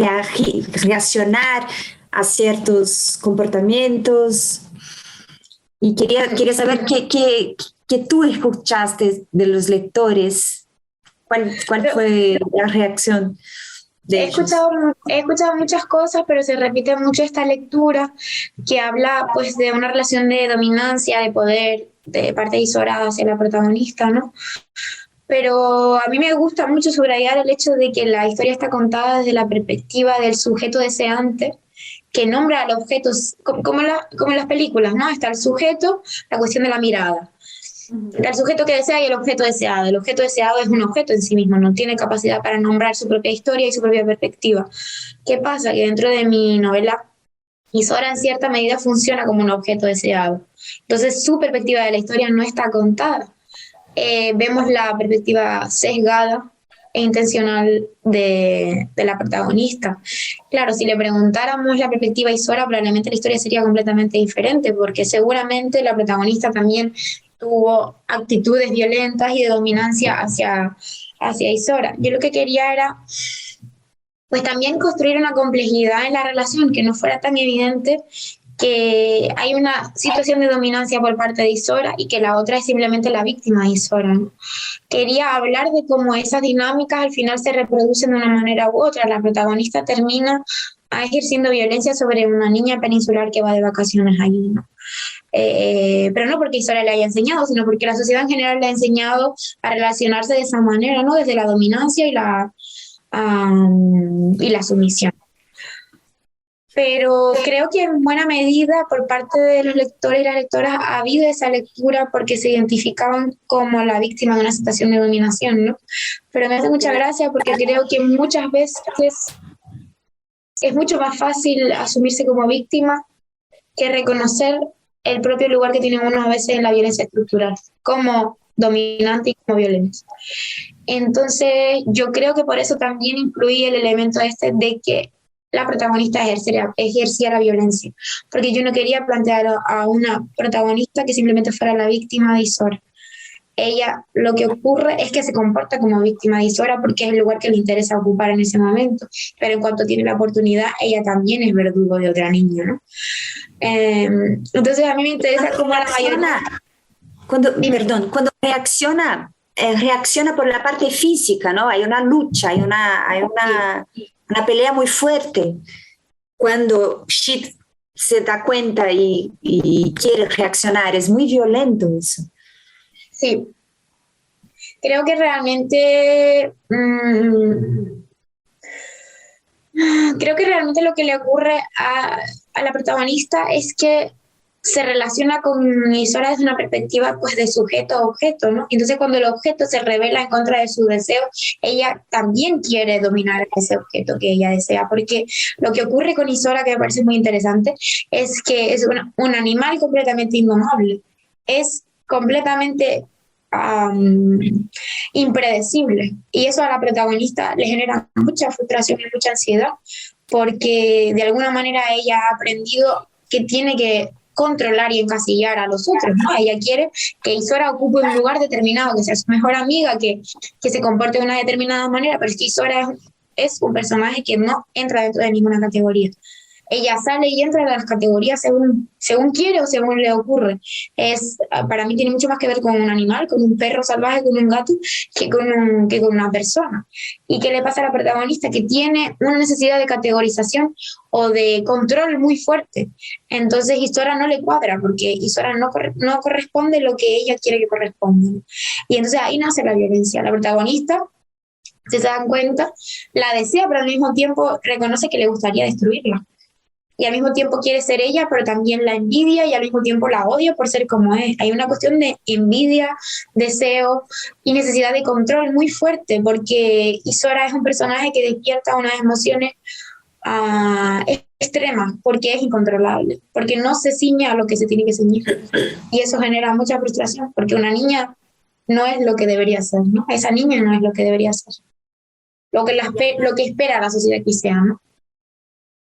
reaccionar a ciertos comportamientos. Y quería saber qué tú escuchaste de los lectores. ¿Cuál fue la reacción de ellos? He escuchado muchas cosas, pero se repite mucho esta lectura que habla pues de una relación de dominancia, de poder de parte de Isora hacia la protagonista, ¿no? Pero a mí me gusta mucho subrayar el hecho de que la historia está contada desde la perspectiva del sujeto deseante, que nombra al objeto, como en las películas, ¿no? Está el sujeto, la cuestión de la mirada. El sujeto que desea y el objeto deseado. El objeto deseado es un objeto en sí mismo, no tiene capacidad para nombrar su propia historia y su propia perspectiva. ¿Qué pasa? Que dentro de mi novela, Isora en cierta medida funciona como un objeto deseado. Entonces su perspectiva de la historia no está contada. Vemos la perspectiva sesgada e intencional de la protagonista. Claro, si le preguntáramos la perspectiva a Isora, probablemente la historia sería completamente diferente, porque seguramente la protagonista también tuvo actitudes violentas y de dominancia hacia Isora. Yo lo que quería era pues también construir una complejidad en la relación que no fuera tan evidente que hay una situación de dominancia por parte de Isora y que la otra es simplemente la víctima de Isora, ¿no? Quería hablar de cómo esas dinámicas al final se reproducen de una manera u otra. La protagonista termina ejerciendo violencia sobre una niña peninsular que va de vacaciones allí, ¿no? Pero no porque Isora le haya enseñado, sino porque la sociedad en general le ha enseñado a relacionarse de esa manera, ¿no? Desde la dominancia y la sumisión. pero creo que en buena medida por parte de los lectores y las lectoras ha habido esa lectura porque se identificaban como la víctima de una situación de dominación, ¿no? Pero me hace mucha gracia porque creo que muchas veces es mucho más fácil asumirse como víctima que reconocer el propio lugar que tiene uno a veces en la violencia estructural, como dominante y como violento. Entonces, yo creo que por eso también incluí el elemento este de que la protagonista ejercía la violencia, porque yo no quería plantear a una protagonista que simplemente fuera la víctima de Isora. Ella, lo que ocurre es que se comporta como víctima de Isora porque es el lugar que le interesa ocupar en ese momento, pero en cuanto tiene la oportunidad, ella también es verdugo de otra niña, ¿no? Entonces a mí me interesa cómo la mayoría... Cuando reacciona por la parte física, ¿no? Hay una lucha, hay una pelea muy fuerte. Cuando Shit se da cuenta y quiere reaccionar, es muy violento eso. Sí, creo que realmente lo que le ocurre a la protagonista es que se relaciona con Isora desde una perspectiva pues de sujeto a objeto, ¿no? Entonces cuando el objeto se revela en contra de su deseo, ella también quiere dominar ese objeto que ella desea, porque lo que ocurre con Isora, que me parece muy interesante, es que es un animal completamente indomable, es completamente impredecible, y eso a la protagonista le genera mucha frustración y mucha ansiedad, porque de alguna manera ella ha aprendido que tiene que controlar y encasillar a los otros, ¿no? Ella quiere que Isora ocupe un lugar determinado, que sea su mejor amiga, que se comporte de una determinada manera, pero es que Isora es un personaje que no entra dentro de ninguna categoría. Ella sale y entra en las categorías según quiere o según le ocurre. Para mí tiene mucho más que ver con un animal, con un perro salvaje, con un gato, que con una persona. ¿Y qué le pasa a la protagonista? Que tiene una necesidad de categorización o de control muy fuerte. Entonces Isora no le cuadra, porque Isora no corresponde lo que ella quiere que corresponda. Y entonces ahí nace la violencia. La protagonista, si se dan cuenta, la desea, pero al mismo tiempo reconoce que le gustaría destruirla. Y al mismo tiempo quiere ser ella, pero también la envidia y al mismo tiempo la odia por ser como es. Hay una cuestión de envidia, deseo y necesidad de control muy fuerte, porque Isora es un personaje que despierta unas emociones extremas, porque es incontrolable, porque no se ciñe a lo que se tiene que ceñir. Y eso genera mucha frustración, porque una niña no es lo que debería ser, ¿no? Esa niña no es lo que debería ser. Lo que espera la sociedad que sea, ¿no?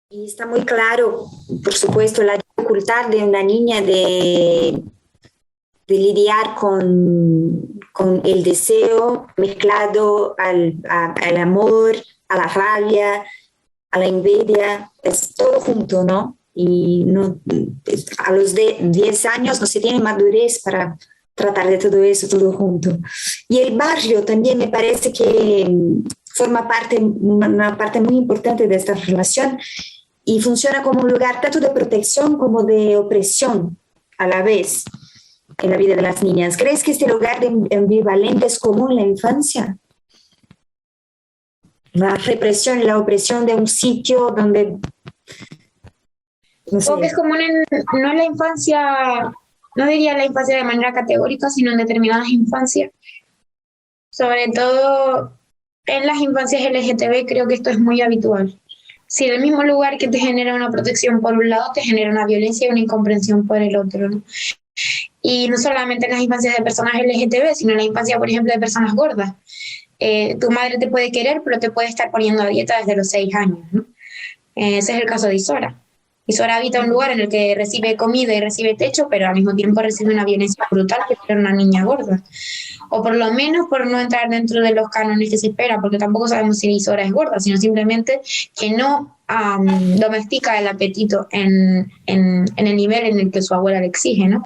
Y está muy claro, por supuesto, la dificultad de una niña de lidiar con el deseo mezclado al amor, a la rabia, a la envidia, es todo junto, ¿no? Y no, a los 10 años no se tiene madurez para tratar de todo eso, todo junto. Y el barrio también me parece que forma una parte muy importante de esta relación y funciona como un lugar tanto de protección como de opresión a la vez en la vida de las niñas. ¿Crees que este lugar de ambivalente es común en la infancia? La represión y la opresión de un sitio donde... No sé. Es común no en la infancia, no diría la infancia de manera categórica, sino en determinadas infancias. Sobre todo en las infancias LGTB creo que esto es muy habitual. Si el mismo lugar que te genera una protección por un lado, te genera una violencia y una incomprensión por el otro, ¿no? Y no solamente en las infancias de personas LGTB, sino en la infancia, por ejemplo, de personas gordas. Tu madre te puede querer, pero te puede estar poniendo a dieta desde los 6 años, ¿no? Ese es el caso de Isora. Isora habita un lugar en el que recibe comida y recibe techo, pero al mismo tiempo recibe una violencia brutal que es una niña gorda. O por lo menos por no entrar dentro de los cánones que se espera, porque tampoco sabemos si Isora es gorda, sino simplemente que no domestica el apetito en el nivel en el que su abuela le exige, ¿no?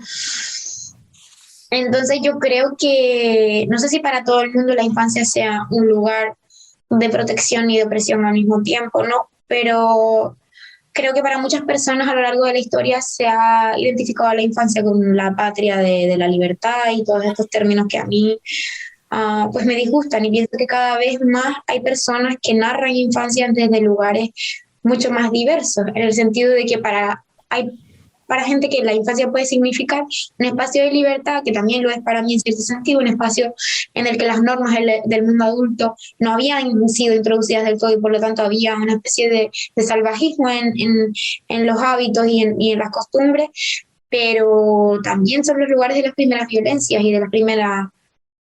Entonces yo creo que, no sé si para todo el mundo la infancia sea un lugar de protección y de opresión al mismo tiempo, ¿no? Pero creo que para muchas personas a lo largo de la historia se ha identificado a la infancia con la patria de la libertad y todos estos términos que a mí pues me disgustan, y pienso que cada vez más hay personas que narran infancias desde lugares mucho más diversos, en el sentido de que para gente que la infancia puede significar un espacio de libertad, que también lo es para mí en cierto sentido, un espacio en el que las normas del mundo adulto no habían sido introducidas del todo y por lo tanto había una especie de salvajismo en los hábitos y en las costumbres, pero también son los lugares de las primeras violencias y de las primeras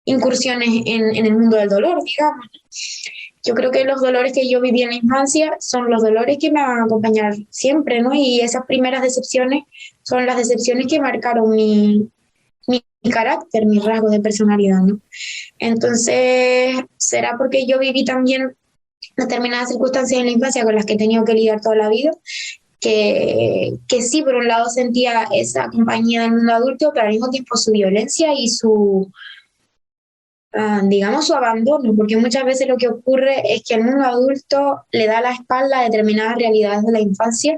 incursiones en el mundo del dolor, digamos. Yo creo que los dolores que yo viví en la infancia son los dolores que me van a acompañar siempre, ¿no? Y esas primeras decepciones son las decepciones que marcaron mi carácter, mis rasgos de personalidad, ¿no? Entonces, ¿será porque yo viví también determinadas circunstancias en la infancia con las que he tenido que lidiar toda la vida? Que sí, por un lado sentía esa compañía del mundo adulto, pero al mismo tiempo su violencia y digamos, su abandono, porque muchas veces lo que ocurre es que el mundo adulto le da la espalda a determinadas realidades de la infancia,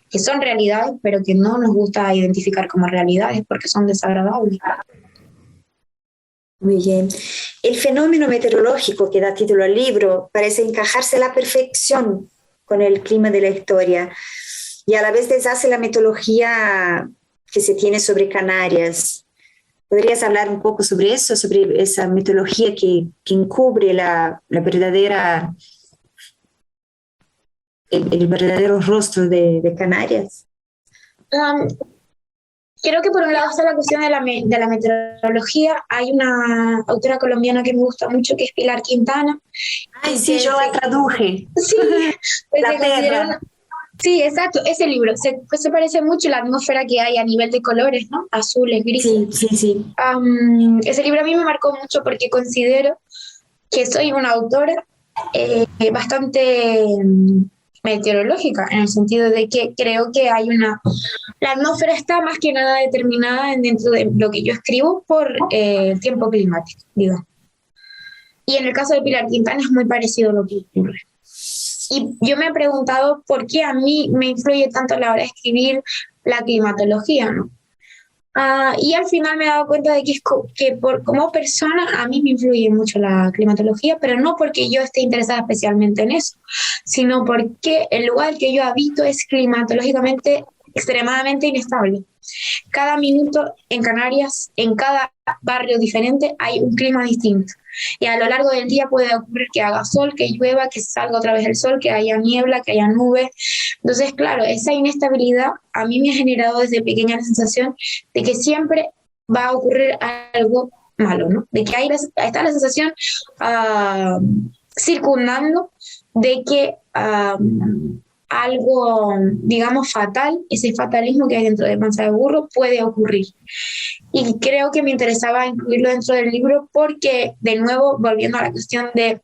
que son realidades, pero que no nos gusta identificar como realidades porque son desagradables. Muy bien. El fenómeno meteorológico que da título al libro parece encajarse a la perfección con el clima de la historia y a la vez deshace la mitología que se tiene sobre Canarias. ¿Podrías hablar un poco sobre eso, sobre esa mitología que encubre la verdadera, el verdadero rostro de Canarias? Creo que por un lado está la cuestión de la meteorología. Hay una autora colombiana que me gusta mucho, que es Pilar Quintana. Ay, sí, yo la traduje. Sí, pues La Tierra. Sí, exacto, ese libro se parece mucho a la atmósfera que hay a nivel de colores, ¿no? Azules, grises. Sí, sí, sí. Ese libro a mí me marcó mucho porque considero que soy una autora bastante meteorológica, en el sentido de que creo que la atmósfera está más que nada determinada dentro de lo que yo escribo por el tiempo climático, digo. Y en el caso de Pilar Quintana es muy parecido a lo que ocurre. Y yo me he preguntado por qué a mí me influye tanto a la hora de escribir la climatología, ¿no? Y al final me he dado cuenta de que como persona a mí me influye mucho la climatología, pero no porque yo esté interesada especialmente en eso, sino porque el lugar que yo habito es climatológicamente extremadamente inestable. Cada minuto en Canarias, en cada barrio diferente, hay un clima distinto. Y a lo largo del día puede ocurrir que haga sol, que llueva, que salga otra vez el sol, que haya niebla, que haya nubes. Entonces, claro, esa inestabilidad a mí me ha generado desde pequeña la sensación de que siempre va a ocurrir algo malo, ¿no? De que está la sensación circundando de que algo, digamos, fatal, ese fatalismo que hay dentro de Panza de Burro, puede ocurrir. Y creo que me interesaba incluirlo dentro del libro porque, de nuevo, volviendo a la cuestión de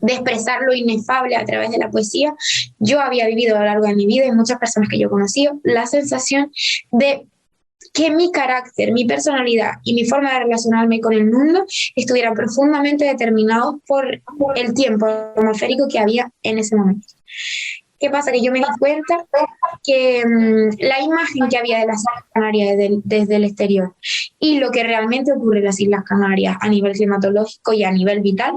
expresar lo inefable a través de la poesía, yo había vivido a lo largo de mi vida y muchas personas que yo conocí la sensación de que mi carácter, mi personalidad y mi forma de relacionarme con el mundo estuvieran profundamente determinados por el tiempo atmosférico que había en ese momento. ¿Qué pasa? Que yo me di cuenta que la imagen que había de las Islas Canarias desde el exterior y lo que realmente ocurre en las Islas Canarias a nivel climatológico y a nivel vital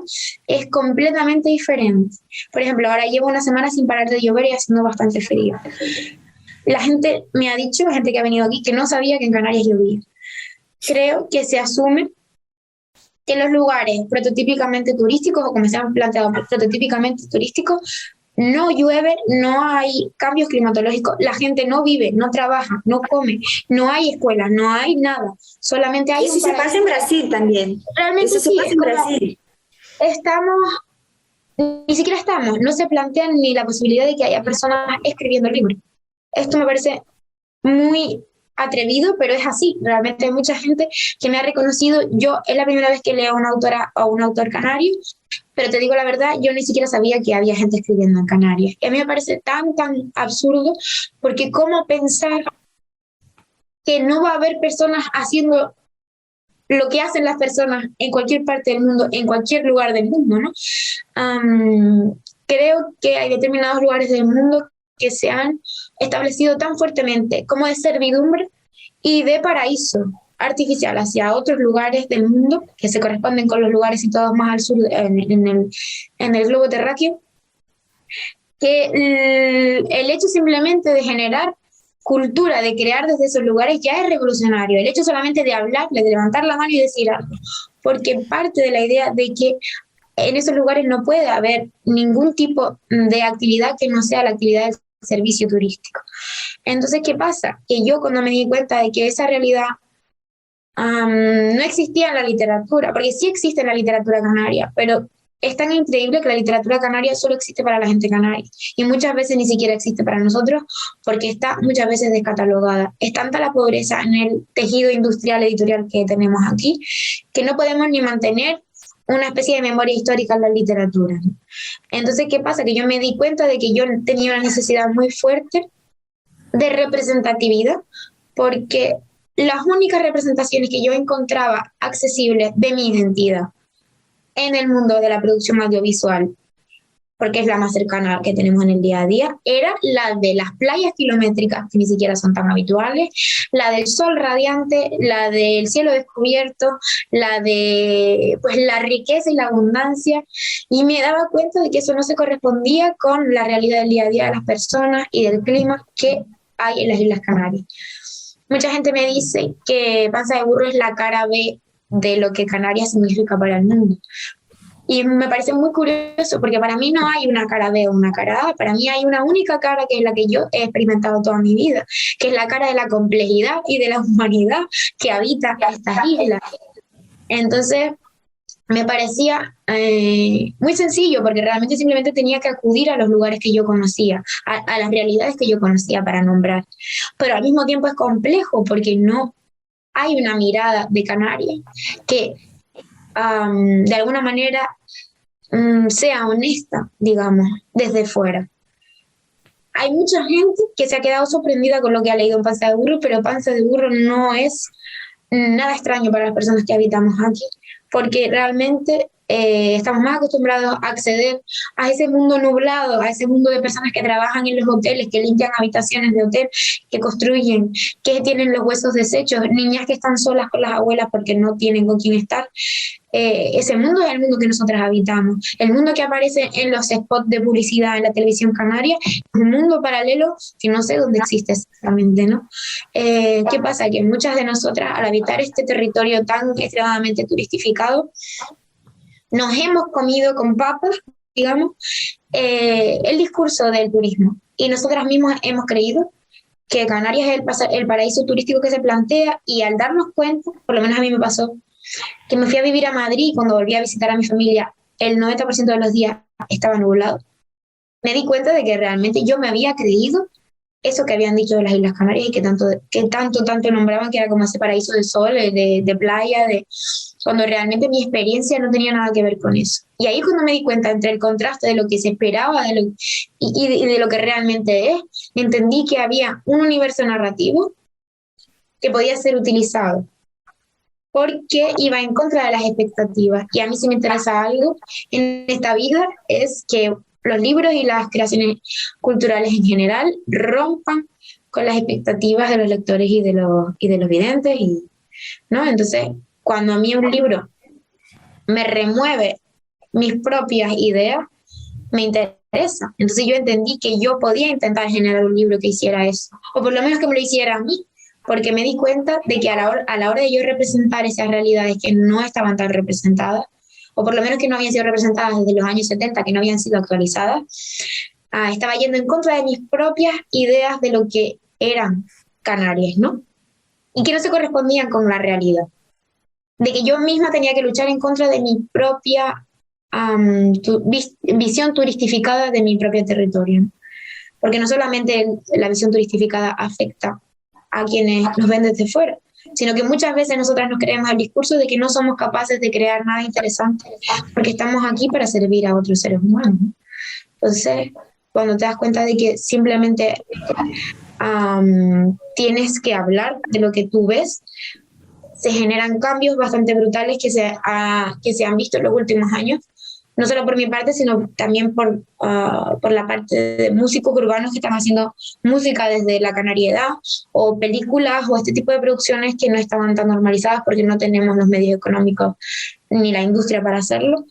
es completamente diferente. Por ejemplo, ahora llevo una semana sin parar de llover y haciendo bastante frío. La gente me ha dicho, la gente que ha venido aquí, que no sabía que en Canarias llovía. Creo que se asume que los lugares prototípicamente turísticos, o como se han planteado, prototípicamente turísticos, no llueve, no hay cambios climatológicos, la gente no vive, no trabaja, no come, no hay escuelas, no hay nada, solamente hay Eso se pasa en Brasil también. Realmente eso se pasa en Brasil. Ni siquiera estamos, no se plantean ni la posibilidad de que haya personas escribiendo libros. Esto me parece muy atrevido, pero es así. Realmente hay mucha gente que me ha reconocido. Yo es la primera vez que leo a una autora o un autor canario, pero te digo la verdad, yo ni siquiera sabía que había gente escribiendo en Canarias. Y a mí me parece tan absurdo, porque cómo pensar que no va a haber personas haciendo lo que hacen las personas en cualquier parte del mundo, en cualquier lugar del mundo, ¿no? Creo que hay determinados lugares del mundo que se han establecido tan fuertemente como de servidumbre y de paraíso artificial hacia otros lugares del mundo que se corresponden con los lugares situados más al sur en el globo terráqueo, que el hecho simplemente de generar cultura, de crear desde esos lugares, ya es revolucionario. El hecho solamente de hablarle, de levantar la mano y decir algo, porque parte de la idea de que en esos lugares no puede haber ningún tipo de actividad que no sea la actividad del servicio turístico. Entonces, ¿qué pasa? Que yo cuando me di cuenta de que esa realidad no existía en la literatura, porque sí existe en la literatura canaria, pero es tan increíble que la literatura canaria solo existe para la gente canaria y muchas veces ni siquiera existe para nosotros porque está muchas veces descatalogada. Es tanta la pobreza en el tejido industrial editorial que tenemos aquí que no podemos ni mantener una especie de memoria histórica en la literatura. Entonces, ¿qué pasa? Que yo me di cuenta de que yo tenía una necesidad muy fuerte de representatividad porque las únicas representaciones que yo encontraba accesibles de mi identidad en el mundo de la producción audiovisual, porque es la más cercana que tenemos en el día a día, era la de las playas kilométricas, que ni siquiera son tan habituales, la del sol radiante, la del cielo descubierto, la de pues la riqueza y la abundancia, y me daba cuenta de que eso no se correspondía con la realidad del día a día de las personas y del clima que hay en las Islas Canarias. Mucha gente me dice que Panza de Burro es la cara B de lo que Canarias significa para el mundo. Y me parece muy curioso porque para mí no hay una cara B o una cara A, para mí hay una única cara que es la que yo he experimentado toda mi vida, que es la cara de la complejidad y de la humanidad que habita estas islas. Entonces me parecía muy sencillo porque realmente simplemente tenía que acudir a los lugares que yo conocía, a las realidades que yo conocía para nombrar. Pero al mismo tiempo es complejo porque no hay una mirada de Canarias que de alguna manera sea honesta, digamos, desde fuera. Hay mucha gente que se ha quedado sorprendida con lo que ha leído en Panza de Burro, pero Panza de Burro no es nada extraño para las personas que habitamos aquí, porque realmente estamos más acostumbrados a acceder a ese mundo nublado, a ese mundo de personas que trabajan en los hoteles, que limpian habitaciones de hotel, que construyen, que tienen los huesos deshechos, niñas que están solas con las abuelas porque no tienen con quién estar. Ese mundo es el mundo que nosotras habitamos. El mundo que aparece en los spots de publicidad en la televisión canaria es un mundo paralelo que no sé dónde existe exactamente, ¿no? ¿Qué pasa? Que muchas de nosotras, al habitar este territorio tan extremadamente turistificado, nos hemos comido con papas, digamos, el discurso del turismo. Y nosotras mismas hemos creído que Canarias es el paraíso turístico que se plantea, y al darnos cuenta, por lo menos a mí me pasó, que me fui a vivir a Madrid y cuando volví a visitar a mi familia, el 90% de los días estaba nublado. Me di cuenta de que realmente yo me había creído eso que habían dicho de las Islas Canarias y que tanto nombraban que era como ese paraíso de sol, de playa, cuando realmente mi experiencia no tenía nada que ver con eso. Y ahí es cuando me di cuenta entre el contraste de lo que se esperaba y de lo que realmente es, entendí que había un universo narrativo que podía ser utilizado porque iba en contra de las expectativas. Y a mí si me interesa algo en esta vida es que los libros y las creaciones culturales en general rompan con las expectativas de los lectores y de los videntes, ¿no? Entonces, cuando a mí un libro me remueve mis propias ideas, me interesa. Entonces yo entendí que yo podía intentar generar un libro que hiciera eso, o por lo menos que me lo hiciera a mí, porque me di cuenta de que a la hora de yo representar esas realidades que no estaban tan representadas, o por lo menos que no habían sido representadas desde los años 70, que no habían sido actualizadas, estaba yendo en contra de mis propias ideas de lo que eran Canarias, ¿no? Y que no se correspondían con la realidad. De que yo misma tenía que luchar en contra de mi propia visión turistificada de mi propio territorio. Porque no solamente la visión turistificada afecta a quienes nos ven desde fuera, sino que muchas veces nosotras nos creemos el discurso de que no somos capaces de crear nada interesante porque estamos aquí para servir a otros seres humanos. Entonces, cuando te das cuenta de que simplemente tienes que hablar de lo que tú ves, se generan cambios bastante brutales que se han visto en los últimos años, no solo por mi parte, sino también por la parte de músicos urbanos que están haciendo música desde la canariedad, o películas o este tipo de producciones que no estaban tan normalizadas porque no tenemos los medios económicos ni la industria para hacerlo.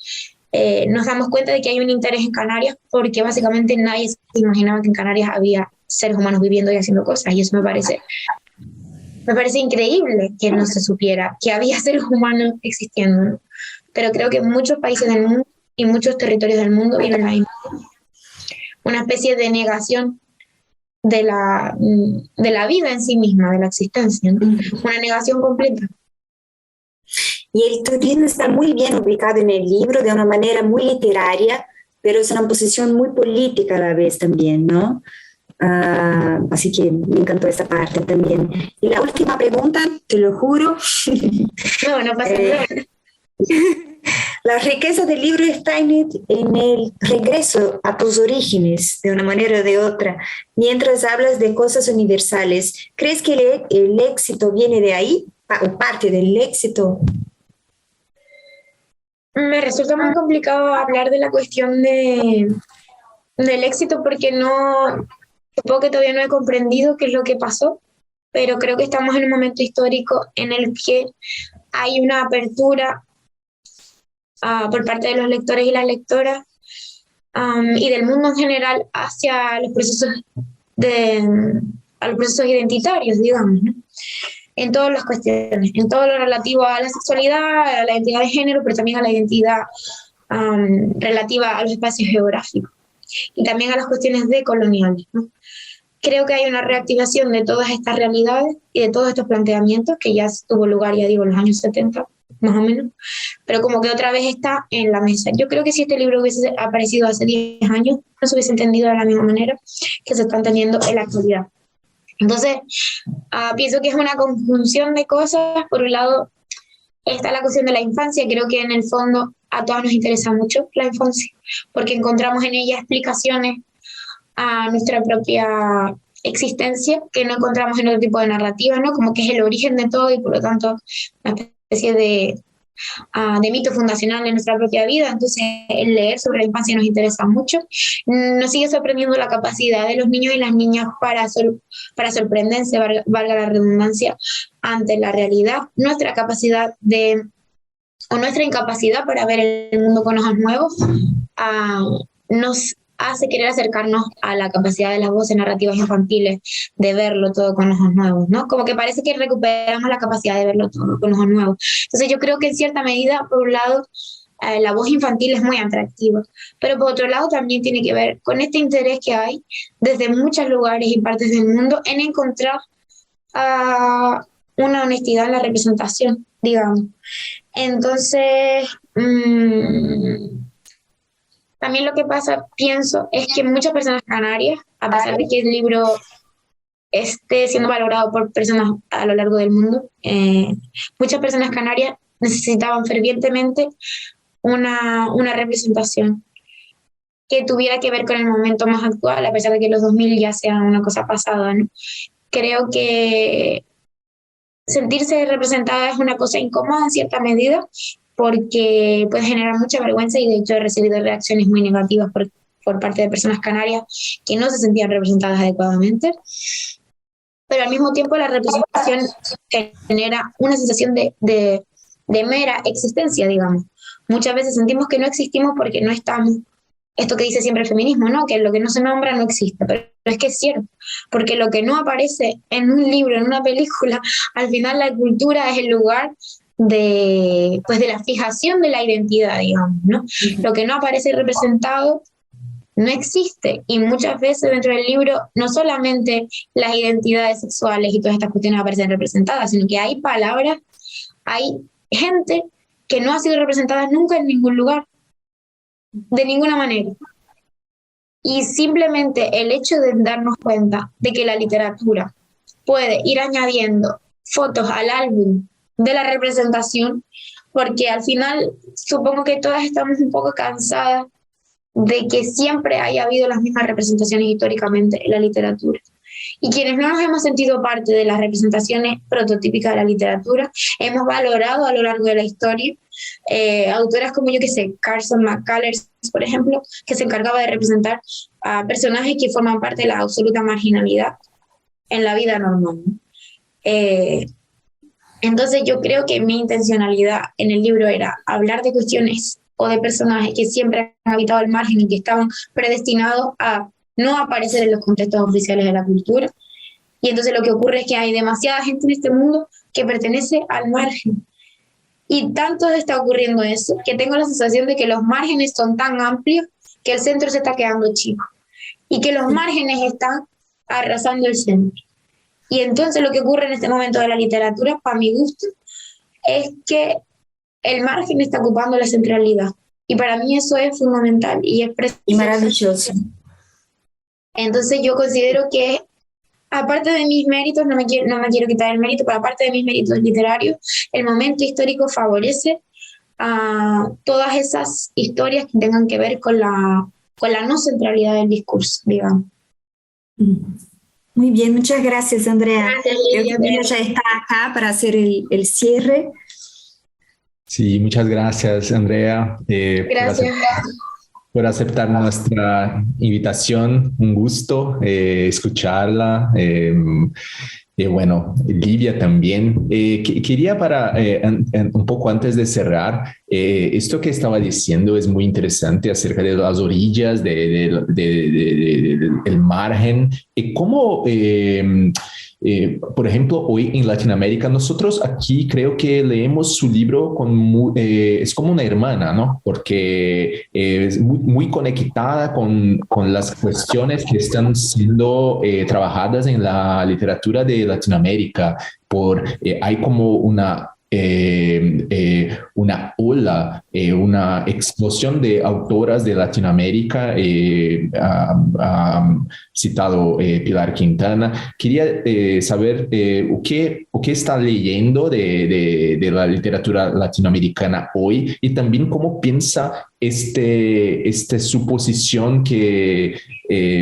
nos damos cuenta de que hay un interés en Canarias porque básicamente nadie se imaginaba que en Canarias había seres humanos viviendo y haciendo cosas, y eso me parece increíble que no se supiera que había seres humanos existiendo, ¿no? Pero creo que en muchos países del mundo y muchos territorios del mundo vive una especie de negación de la vida en sí misma, de la existencia, ¿no? Una negación completa. Y el turismo está muy bien ubicado en el libro de una manera muy literaria, pero es una posición muy política a la vez también, ¿no? Así que me encantó esa parte también. Y la última pregunta, te lo juro. No pasa nada. La riqueza del libro está en el regreso a tus orígenes, de una manera o de otra. Mientras hablas de cosas universales, ¿crees que el éxito viene de ahí? ¿O parte del éxito? Me resulta muy complicado hablar de la cuestión del éxito porque supongo que todavía no he comprendido qué es lo que pasó, pero creo que estamos en un momento histórico en el que hay una apertura por parte de los lectores y las lectoras y del mundo en general hacia los procesos a los procesos identitarios, digamos, ¿no? En todas las cuestiones, en todo lo relativo a la sexualidad, a la identidad de género, pero también a la identidad relativa a los espacios geográficos y también a las cuestiones decoloniales, ¿no? Creo que hay una reactivación de todas estas realidades y de todos estos planteamientos que ya tuvo lugar, ya digo, en los años 70, más o menos, pero como que otra vez está en la mesa. Yo creo que si este libro hubiese aparecido hace 10 años, no se hubiese entendido de la misma manera que se está entendiendo en la actualidad. Entonces, pienso que es una conjunción de cosas. Por un lado, está la cuestión de la infancia. Creo que en el fondo a todas nos interesa mucho la infancia, porque encontramos en ella explicaciones a nuestra propia existencia que no encontramos en otro tipo de narrativa, ¿no? Como que es el origen de todo y por lo tanto una especie de mito fundacional de nuestra propia vida. Entonces el leer sobre la infancia nos interesa mucho. Nos sigue sorprendiendo la capacidad de los niños y las niñas para sorprenderse, valga la redundancia, ante la realidad. Nuestra capacidad o nuestra incapacidad para ver el mundo con ojos nuevos nos hace querer acercarnos a la capacidad de las voces narrativas infantiles de verlo todo con ojos nuevos, ¿no? Como que parece que recuperamos la capacidad de verlo todo con ojos nuevos. Entonces yo creo que en cierta medida, por un lado, la voz infantil es muy atractiva, pero por otro lado también tiene que ver con este interés que hay desde muchos lugares y partes del mundo en encontrar una honestidad en la representación, digamos. Entonces, también lo que pasa, pienso, es que muchas personas canarias, a pesar de que el libro esté siendo valorado por personas a lo largo del mundo, muchas personas canarias necesitaban fervientemente una representación que tuviera que ver con el momento más actual, a pesar de que los 2000 ya sean una cosa pasada, ¿no? Creo que sentirse representada es una cosa incómoda en cierta medida, porque puede generar mucha vergüenza y de hecho he recibido reacciones muy negativas por parte de personas canarias que no se sentían representadas adecuadamente. Pero al mismo tiempo la representación genera una sensación de mera existencia, digamos. Muchas veces sentimos que no existimos porque no estamos. Esto que dice siempre el feminismo, ¿no? Que lo que no se nombra no existe, pero es que es cierto, porque lo que no aparece en un libro, en una película, al final la cultura es el lugar de la fijación de la identidad, digamos, ¿no? Lo que no aparece representado no existe, y muchas veces dentro del libro no solamente las identidades sexuales y todas estas cuestiones aparecen representadas, sino que hay palabras, hay gente que no ha sido representada nunca en ningún lugar, de ninguna manera. Y simplemente el hecho de darnos cuenta de que la literatura puede ir añadiendo fotos al álbum de la representación, porque al final supongo que todas estamos un poco cansadas de que siempre haya habido las mismas representaciones históricamente en la literatura. Y quienes no nos hemos sentido parte de las representaciones prototípicas de la literatura, hemos valorado a lo largo de la historia autoras como, yo que sé, Carson McCullers, por ejemplo, que se encargaba de representar a personajes que forman parte de la absoluta marginalidad en la vida normal, ¿no? Entonces yo creo que mi intencionalidad en el libro era hablar de cuestiones o de personajes que siempre han habitado al margen y que estaban predestinados a no aparecer en los contextos oficiales de la cultura. Y entonces lo que ocurre es que hay demasiada gente en este mundo que pertenece al margen. Y tanto está ocurriendo eso, que tengo la sensación de que los márgenes son tan amplios que el centro se está quedando chico. Y que los márgenes están arrasando el centro. Y entonces lo que ocurre en este momento de la literatura, para mi gusto, es que el margen está ocupando la centralidad. Y para mí eso es fundamental y es precioso. Y maravilloso. Entonces yo considero que, aparte de mis méritos, no me quiero quitar el mérito, pero aparte de mis méritos literarios, el momento histórico favorece a todas esas historias que tengan que ver con la no centralidad del discurso, digamos. Muy bien, muchas gracias, Andrea. Gracias, Lilia. Creo que ya está acá para hacer el cierre. Sí, muchas gracias, Andrea, Gracias. por aceptar nuestra invitación. Un gusto escucharla. Bueno, Livia también. Quería un poco antes de cerrar, esto que estaba diciendo es muy interesante acerca de las orillas del margen. ¿Cómo, por ejemplo, hoy en Latinoamérica, nosotros aquí creo que leemos su libro es como una hermana, ¿no? Porque es muy conectada con las cuestiones que están siendo trabajadas en la literatura de Latinoamérica. Hay como una ola, una explosión de autoras de Latinoamérica, citado Pilar Quintana. Quería saber qué está leyendo de la literatura latinoamericana hoy y también cómo piensa esta suposición que,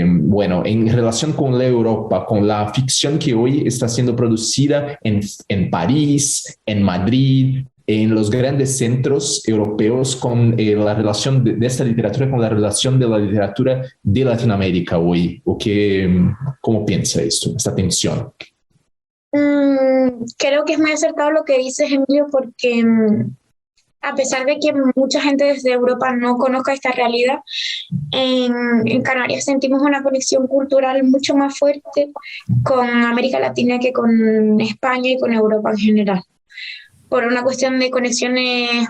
bueno, en relación con la Europa, con la ficción que hoy está siendo producida en París, en Madrid, en los grandes centros europeos, con la relación de esta literatura con la relación de la literatura de Latinoamérica hoy. ¿Cómo piensa esto, esta tensión? Creo que es muy acertado lo que dices, Emilio, porque a pesar de que mucha gente desde Europa no conozca esta realidad, en Canarias sentimos una conexión cultural mucho más fuerte con América Latina que con España y con Europa en general, por una cuestión de conexiones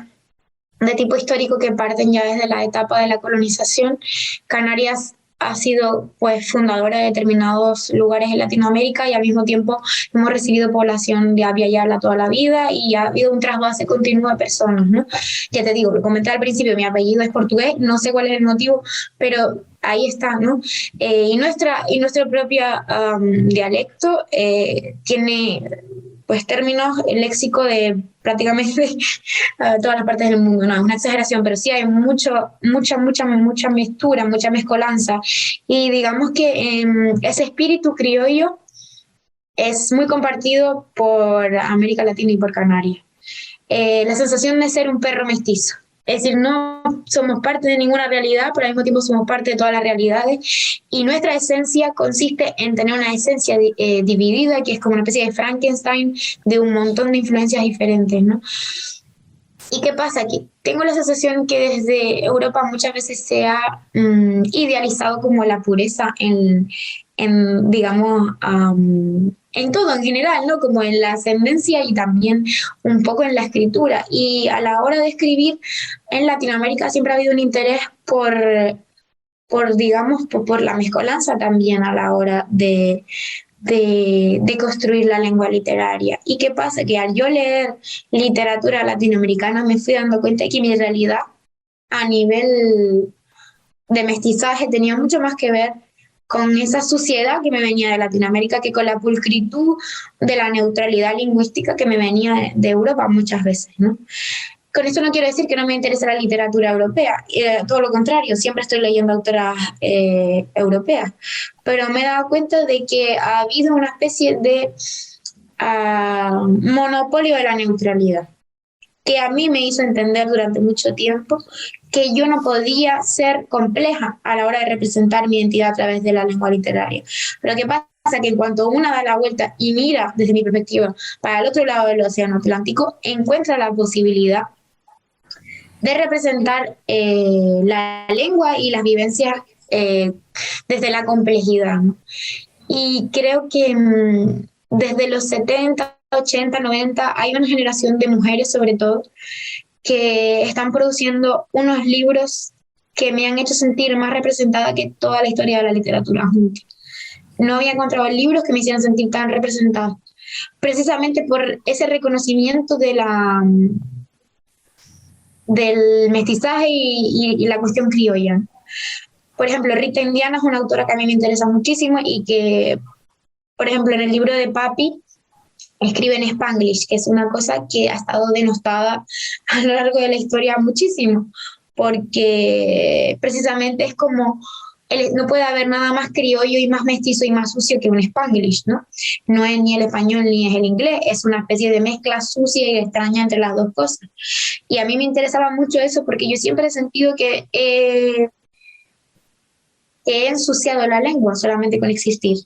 de tipo histórico que parten ya desde la etapa de la colonización. Canarias ha sido pues fundadora de determinados lugares en Latinoamérica y al mismo tiempo hemos recibido población de Abya Yala toda la vida y ha habido un trasvase continuo de personas, ¿no? Ya te digo, lo comenté al principio, mi apellido es portugués, no sé cuál es el motivo, pero ahí está, ¿no? Y nuestro propio dialecto tiene pues términos, el léxico de prácticamente todas las partes del mundo. No, es una exageración, pero sí hay mucha mezcla, mucha mezcolanza. Y digamos que ese espíritu criollo es muy compartido por América Latina y por Canarias. La sensación de ser un perro mestizo. Es decir, no somos parte de ninguna realidad, pero al mismo tiempo somos parte de todas las realidades. Y nuestra esencia consiste en tener una esencia dividida, que es como una especie de Frankenstein de un montón de influencias diferentes, ¿no? ¿Y qué pasa aquí? Tengo la sensación que desde Europa muchas veces se ha idealizado como la pureza digamos, en todo en general, ¿no? Como en la ascendencia y también un poco en la escritura. Y a la hora de escribir, en Latinoamérica siempre ha habido un interés por la mezcolanza también a la hora de construir la lengua literaria. ¿Y qué pasa? Que al yo leer literatura latinoamericana me fui dando cuenta que mi realidad a nivel de mestizaje tenía mucho más que ver con esa suciedad que me venía de Latinoamérica que con la pulcritud de la neutralidad lingüística que me venía de Europa muchas veces, ¿no? Con esto no quiero decir que no me interese la literatura europea, todo lo contrario, siempre estoy leyendo autoras europeas, pero me he dado cuenta de que ha habido una especie de monopolio de la neutralidad, que a mí me hizo entender durante mucho tiempo que yo no podía ser compleja a la hora de representar mi identidad a través de la lengua literaria. Pero ¿qué pasa? Que en cuanto una da la vuelta y mira desde mi perspectiva para el otro lado del océano Atlántico, encuentra la posibilidad de representar la lengua y las vivencias desde la complejidad, ¿no? Y creo que desde los 70, 80, 90 hay una generación de mujeres sobre todo que están produciendo unos libros que me han hecho sentir más representada que toda la historia de la literatura junta. No había encontrado libros que me hicieran sentir tan representada, precisamente por ese reconocimiento de del mestizaje y la cuestión criolla. Por ejemplo, Rita Indiana es una autora que a mí me interesa muchísimo y que, por ejemplo, en el libro de Papi, escribe en Spanglish, que es una cosa que ha estado denostada a lo largo de la historia muchísimo, porque precisamente es como, no puede haber nada más criollo y más mestizo y más sucio que un Spanglish, ¿no? No es ni el español ni es el inglés, es una especie de mezcla sucia y extraña entre las dos cosas. Y a mí me interesaba mucho eso porque yo siempre he sentido que he ensuciado la lengua solamente con existir.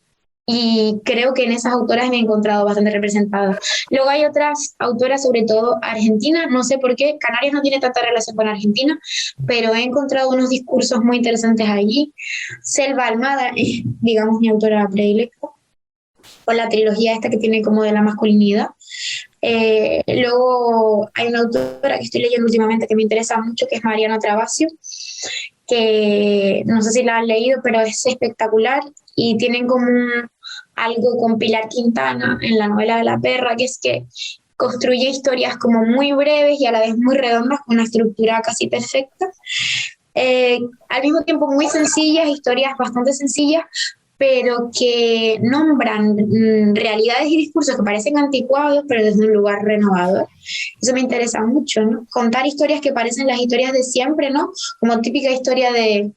Y creo que en esas autoras me he encontrado bastante representada. Luego hay otras autoras, sobre todo argentinas, no sé por qué, Canarias no tiene tanta relación con Argentina, pero he encontrado unos discursos muy interesantes allí. Selva Almada es, digamos, mi autora predilecta, con la trilogía esta que tiene como de la masculinidad. Luego hay una autora que estoy leyendo últimamente que me interesa mucho, que es Mariana Travasio, que no sé si la han leído, pero es espectacular y tienen como algo con Pilar Quintana en la novela de La Perra, que es que construye historias como muy breves y a la vez muy redondas, con una estructura casi perfecta. Al mismo tiempo muy sencillas, historias bastante sencillas, pero que nombran realidades y discursos que parecen anticuados, pero desde un lugar renovador. Eso me interesa mucho, ¿no? Contar historias que parecen las historias de siempre, ¿no? Como típica historia de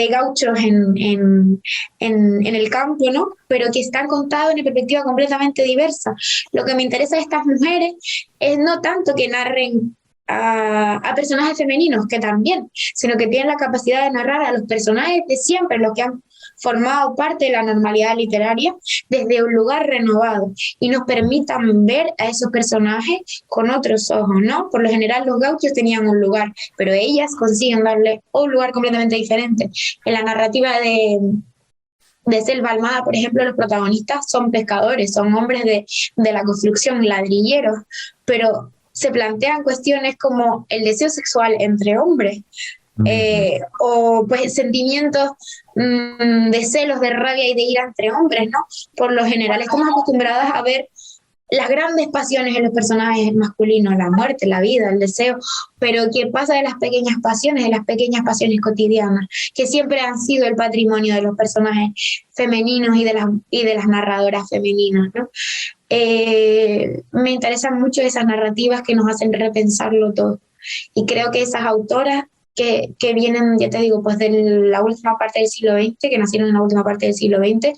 gauchos en el campo, ¿no? Pero que están contados en una perspectiva completamente diversa. Lo que me interesa de estas mujeres es no tanto que narren a personajes femeninos, que también, sino que tienen la capacidad de narrar a los personajes de siempre, los que han formado parte de la normalidad literaria, desde un lugar renovado y nos permitan ver a esos personajes con otros ojos, ¿no? Por lo general los gauchos tenían un lugar, pero ellas consiguen darle un lugar completamente diferente. En la narrativa de Selva Almada, por ejemplo, los protagonistas son pescadores, son hombres de la construcción, ladrilleros, pero se plantean cuestiones como el deseo sexual entre hombres, o pues sentimientos de celos, de rabia y de ira entre hombres, ¿no? Por lo general estamos acostumbradas a ver las grandes pasiones en los personajes masculinos, la muerte, la vida, el deseo, pero ¿qué pasa de las pequeñas pasiones cotidianas, que siempre han sido el patrimonio de los personajes femeninos y de las narradoras femeninas, ¿no? Me interesan mucho esas narrativas que nos hacen repensarlo todo. Y creo que esas autoras que vienen, ya te digo, pues de la última parte del siglo XX, que nacieron en la última parte del siglo XX,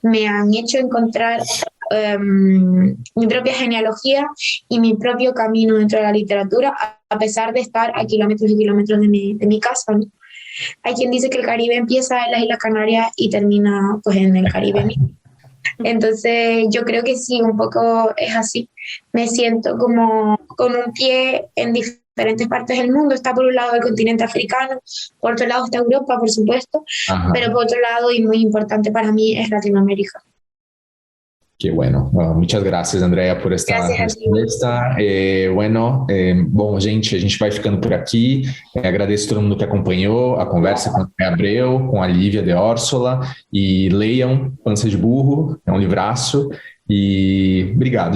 me han hecho encontrar mi propia genealogía y mi propio camino dentro de la literatura, a pesar de estar a kilómetros y kilómetros de mi casa, ¿no? Hay quien dice que el Caribe empieza en las Islas Canarias y termina pues en el Caribe mismo. Entonces yo creo que sí, un poco es así. Me siento como con un pie en diferentes partes del mundo. Está por un lado el continente africano, por otro lado está Europa, por supuesto, pero por otro lado, y muy importante para mí, es Latinoamérica. Qué bueno. Muchas gracias, Andrea, por esta resposta. Bom, gente, a gente vai ficando por aqui. Agradeço a todo mundo que acompanhou a conversa com a Andrea Abreu, com a Lívia de Orsola. E leiam Pança de Burro, é um livraço. E obrigado.